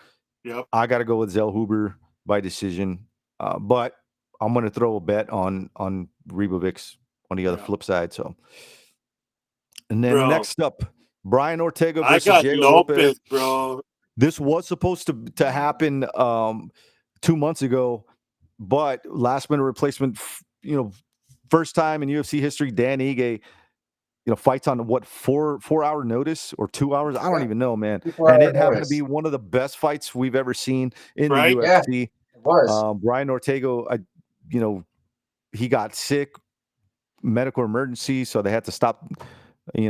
Yep. I got to go with Zellhuber by decision. But I'm going to throw a bet on Ribovics on the other flip side. So, and then next up, Brian Ortega versus Diego Lopez, bro. This was supposed to happen 2 months ago, but last minute replacement. First time in UFC history, Dan Ige, fights on what 4 hour notice or 2 hours. I don't even know, man. And it happened to be one of the best fights we've ever seen in the UFC. Yeah, it was. Brian Ortega, he got sick, medical emergency, so they had to stop. He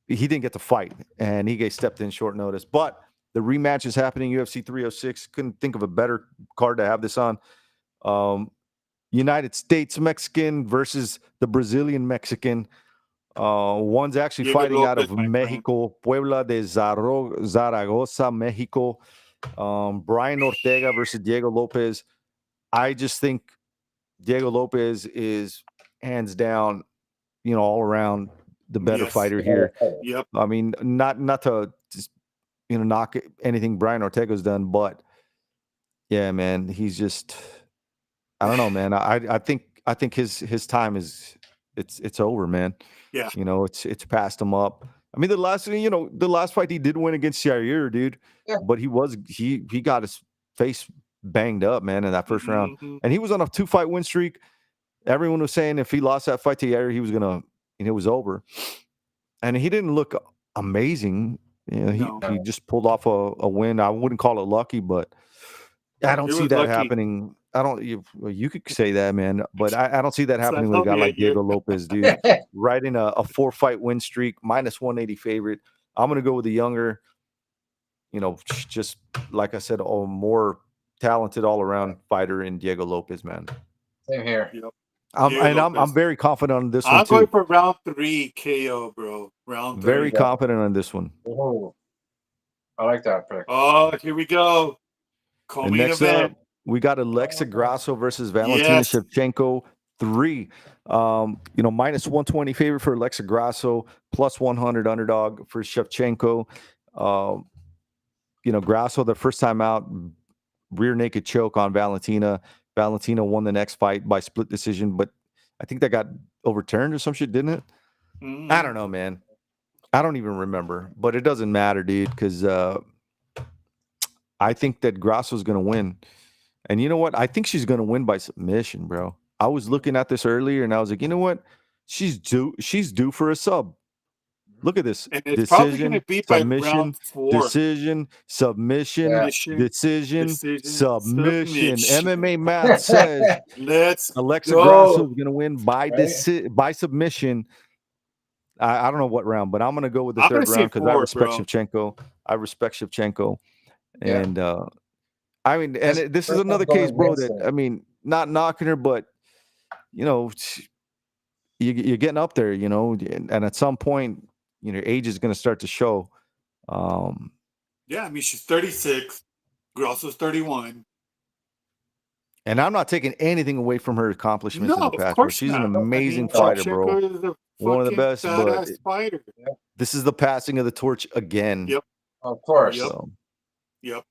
didn't get to fight, and Ige stepped in short notice. But the rematch is happening, UFC 306. Couldn't think of a better card to have this on. United States Mexican versus the Brazilian Mexican. One's actually Diego fighting out Lopez, of my Mexico, Puebla de Zaragoza, Mexico. Brian Ortega versus Diego Lopez. I just think Diego Lopez is hands down, all around the better fighter here. Yep. I mean, not to just, knock anything Brian Ortega's done, but yeah, man, he's just, I don't know, man. I think his time it's over, man. Yeah. It's passed him up. I mean, the last fight he did win against Jair, dude. Yeah. But he got his face banged up, man, in that first round. And he was on a 2-fight win streak. Everyone was saying if he lost that fight to Jair, it was over. And he didn't look amazing. He just pulled off a win. I wouldn't call it lucky, but I don't see that happening. I don't. You could say that, man, but I don't see that happening with a guy like Diego Lopez, dude. Riding a 4-fight win streak, -180 favorite. I'm gonna go with the younger, just like I said, a more talented all-around fighter in Diego Lopez, man. Same here. Yep. I'm very confident on this one I'm too. going for round 3 KO, bro. Round 3. Very confident on this one. Oh, I like that pick. Oh, here we go. And next up, we got Alexa Grasso versus Valentina Shevchenko 3. -120 favorite for Alexa Grasso, +100 underdog for Shevchenko. Grasso, the first time out, rear naked choke on Valentina. Valentina won the next fight by split decision, but I think that got overturned or some shit, didn't it? I don't know, man. I don't even remember, but it doesn't matter, dude, because I think that Grasso's going to win. And you know what? I think she's going to win by submission, bro. I was looking at this earlier, and I was like, you know what? She's due for a sub. Look at this. And it's probably going Decision, to be by submission, round 4. decision, submission, decision, submission. submission. MMA math says Alexa go. Grasso is going to win by submission. I don't know what round, but I'm going to go with the third round because I respect Shevchenko. I respect Shevchenko. Yeah. And this is another case, bro, that, I mean, not knocking her, but, you're getting up there, and at some point, age is going to start to show. Yeah, I mean, she's 36. Grasso's 31. And I'm not taking anything away from her accomplishments in the past. Of course She's not. an amazing fighter, bro. One of the best. But fighter. This is the passing of the torch again. Yep. Of course. Yep.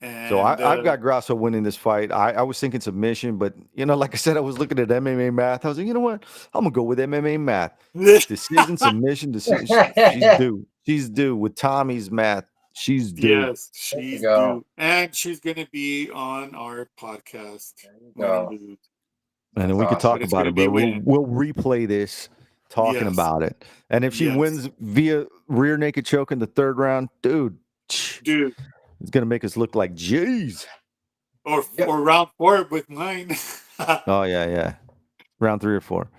And, so I've got Grasso winning this fight. I was thinking submission, but like I said, I was looking at MMA math. I was like, you know what? I'm gonna go with MMA math. Decision, submission, decision. She's due with Tommy's math. She's due. Yes, she's due, and she's gonna be on our podcast. And then we could talk about it, bro. We'll replay this, talking about it. And if she wins via rear naked choke in the third round, dude. It's gonna make us look like G's. Or round 4 with mine. Oh yeah. Round 3 or 4.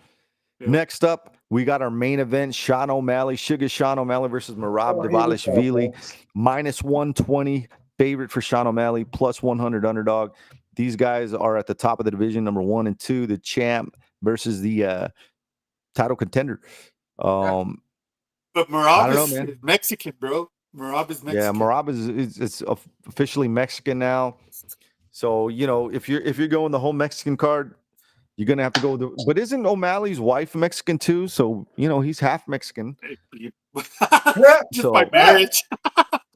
Yeah. Next up, we got our main event: Sean O'Malley versus Merab Dvalishvili. -120 favorite for Sean O'Malley, plus 100 underdog. These guys are at the top of the division, number 1 and 2, the champ versus the title contender. But I Marab don't know, is man. Mexican, bro. Marab is Mexican. Yeah, Marab is officially Mexican now. So, you know, if you're going the whole Mexican card, you're gonna have to go with the, but isn't O'Malley's wife Mexican too? So, you know, he's half Mexican. Just by marriage.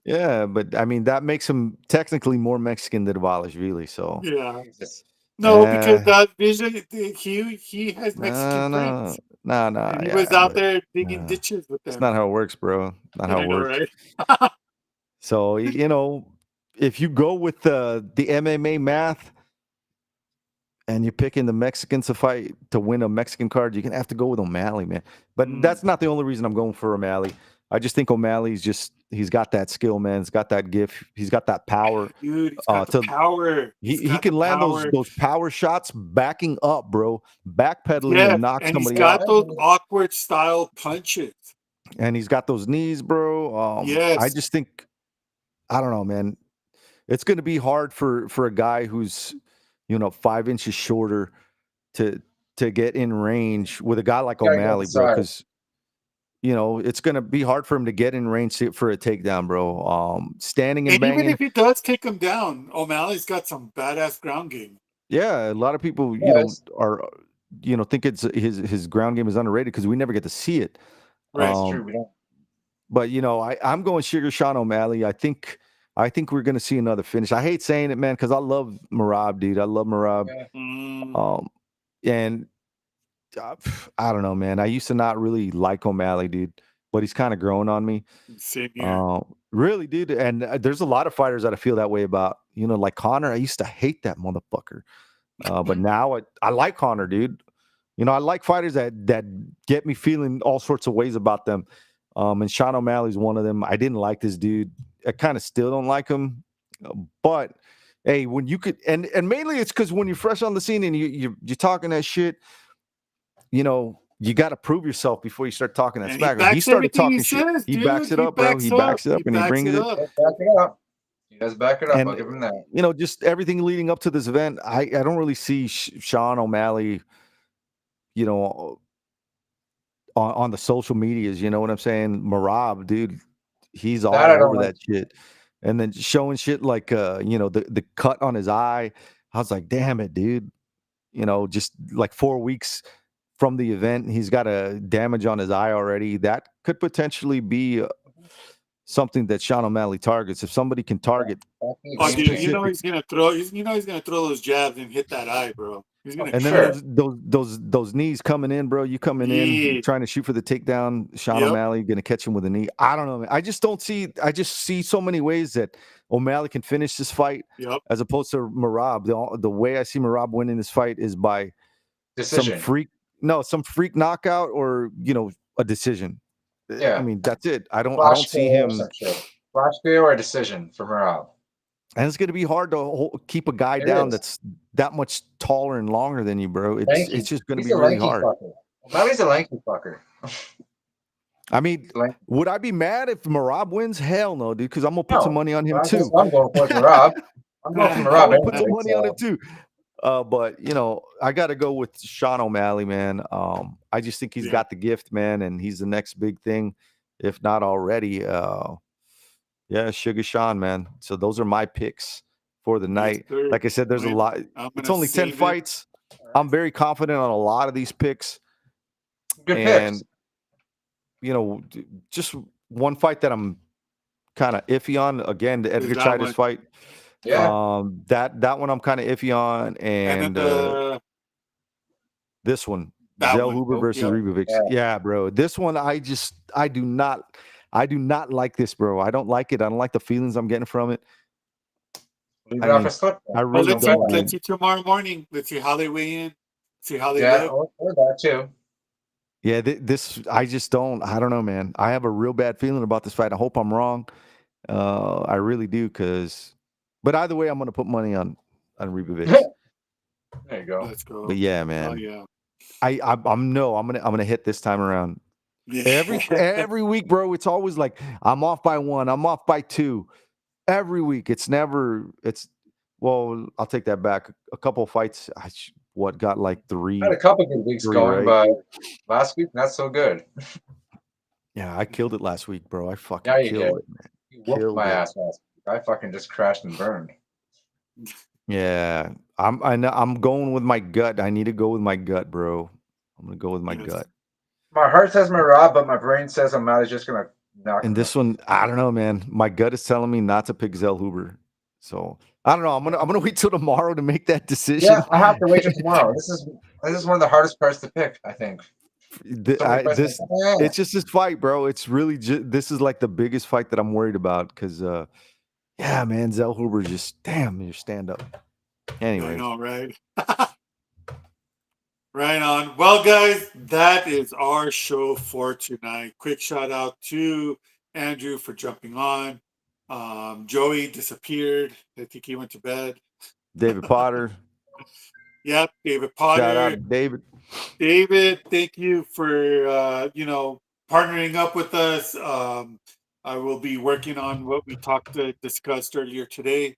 Yeah, but I mean that makes him technically more Mexican than Dvalishvili. So Yeah. No, because that vision, he has Mexican no, friends. no. And he Yeah, was out but, there digging ditches with them. That's not how it works, bro. Not how I it know, works. right? So, you know, if you go with the MMA math and you're picking the Mexicans to fight to win a Mexican card, you're gonna have to go with O'Malley, man. But that's not the only reason I'm going for O'Malley. I just think O'Malley's he's got that skill, man. He's got that gift. He's got that power. Dude, he's got the power. He can land those power shots backing up, bro. Backpedaling Yeah, and knock and he's somebody got out. those awkward style punches. And he's got those knees, bro. Yes. I just think, I don't know, man. It's going to be hard for a guy who's, you know, 5 inches shorter to get in range with a guy like O'Malley, bro. Because, you know, it's going to be hard for him to get in range for a takedown, bro. Standing and banging. Even if he does take him down, O'Malley's got some badass ground game. Yeah, a lot of people, you know, are, you know, think it's his ground game is underrated because we never get to see it. Right, it's true. We don't. But you know, I'm going Sugar Sean O'Malley. I think we're going to see another finish. I hate saying it, man, because I love Marab, dude. I love Marab. And I don't know, man. I used to not really like O'Malley, dude, but he's kind of grown on me. Same here. Really, dude. And there's a lot of fighters that I feel that way about. You know, like Conor. I used to hate that motherfucker, but now I like Conor, dude. You know, I like fighters that get me feeling all sorts of ways about them. And Sean O'Malley's one of them. I didn't like this dude. I kind of still don't like him. But hey, when you could, and mainly it's because when you're fresh on the scene and you're talking that shit, you know, you got to prove yourself before you start talking that smack. He started talking shit. He backs it up, bro. He backs it up and he brings it. Back it up. He does back it up. I'll give him that. You know, just everything leading up to this event, I don't really see Sean O'Malley, you know, on the social medias, you know what I'm saying? Marab, dude, he's all over that shit. And then showing shit like you know, the cut on his eye. I was like, damn it, dude. You know, just like 4 weeks from the event, he's got a damage on his eye already. That could potentially be something that Sean O'Malley targets. If somebody can target, oh, dude, you know he's gonna throw. You know he's gonna throw those jabs and hit that eye, bro. He's gonna. And then those knees coming in, bro. You coming in trying to shoot for the takedown. Sean O'Malley gonna catch him with a knee. I don't know, man. I just don't see. I just see so many ways that O'Malley can finish this fight, as opposed to Marab. The way I see Marab winning this fight is by decision. some freak knockout or, you know, a decision. Yeah, I mean that's it. I don't see him. Flash or a decision for Marab. And it's going to be hard to keep a guy down that's that much taller and longer than you, bro. It's just going to be really hard. O'Malley's a lanky fucker. I mean, would I be mad if Marab wins? Hell no, dude, because I'm going to put some money on him too. I'm going for Marab. I'm going for Marab. I'm going to put some money on him too. But, you know, I got to go with Sean O'Malley, man. I just think he's got the gift, man, and he's the next big thing, if not already. Yeah, Sugar Sean, man. So those are my picks for the night. Like I said, there's a lot. It's only 10 fights. I'm very confident on a lot of these picks. Good picks. You know, just one fight that I'm kind of iffy on. Again, the Edgar Chairez fight. Yeah. That one I'm kind of iffy on, and this one, Zell Huber versus Ribovic. Yeah, bro. This one, I do not like this, bro. I don't like it. I don't like the feelings I'm getting from it. I really don't. Let's see tomorrow morning. Let's see how they weigh in. See how they look. Or that too. Yeah, this I just don't. I don't know, man. I have a real bad feeling about this fight. I hope I'm wrong. I really do, but either way, I'm gonna put money on Ribovic. There you go. Let's go. But yeah, man. Oh yeah. I'm gonna hit this time around. Every week, bro. It's always like I'm off by 1, I'm off by 2. Every week. It's never. It's well. I'll take that back. A couple fights. Got like three. I had a couple good weeks going, right? but last week not so good. Yeah, I killed it last week, bro. I fucking Yeah, you killed did. it, man. You whooped Killed my it. ass last week. I fucking just crashed and burned. Yeah, I'm going with my gut. I need to go with my gut, bro. I'm gonna go with my gut. My heart says Marab, but my brain says I'm just gonna knock. And this one, I don't know, man. My gut is telling me not to pick Zell Huber. So I don't know. I'm gonna wait till tomorrow to make that decision. Yeah, I have to wait till tomorrow. This is one of the hardest parts to pick, I think. It's just this fight, bro. It's really this is like the biggest fight that I'm worried about because, yeah, man, Zell Huber just damn your stand up. Anyway, I know, right? Right on. Well, guys, that is our show for tonight. Quick shout out to Andrew for jumping on. Joey disappeared. I think he went to bed. David Potter. Yep, David Potter. Shout out to David. David, thank you for partnering up with us. I will be working on what we discussed earlier today.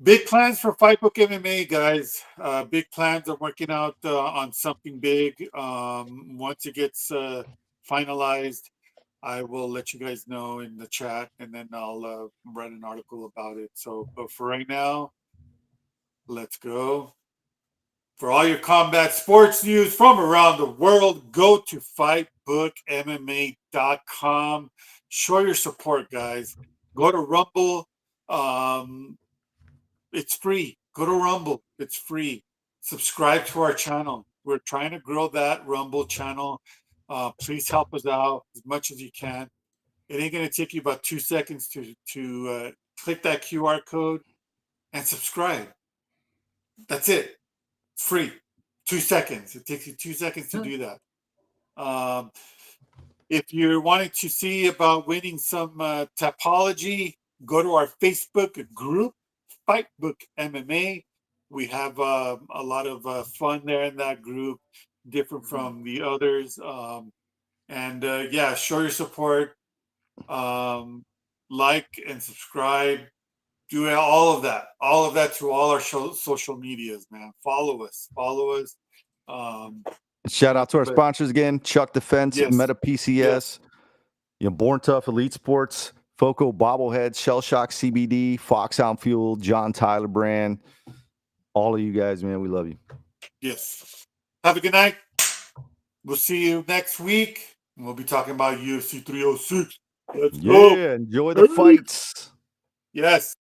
Big plans for Fightbook MMA, guys. Big plans. I'm working out on something big. Once it gets finalized, I will let you guys know in the chat, and then I'll write an article about it. So, but for right now, let's go. For all your combat sports news from around the world, go to fightbookmma.com. Show your support, guys. Go to Rumble. It's free. Go to Rumble. It's free. Subscribe to our channel. We're trying to grow that Rumble channel. Please help us out as much as you can. It ain't going to take you about 2 seconds to click that QR code and subscribe. That's it. It's free. 2 seconds. It takes you 2 seconds to do that. If you're wanting to see about winning some Tapology, go to our Facebook group, Fightbook MMA. We have a lot of fun there in that group, different from the others. Yeah, show your support. Like and subscribe. Do all of that to all our social medias, man. Follow us. Shout out to our sponsors again: Chuck Defense, Yes. METAPCS, Born Tough Elite Sports, Foco Bobbleheads, Shell Shock CBD, Foxhound Fuel, John Tyler Brand. All of you guys, man, we love you. Yes. Have a good night. We'll see you next week. We'll be talking about UFC 306. Let's go. Yeah, enjoy the fights. Yes.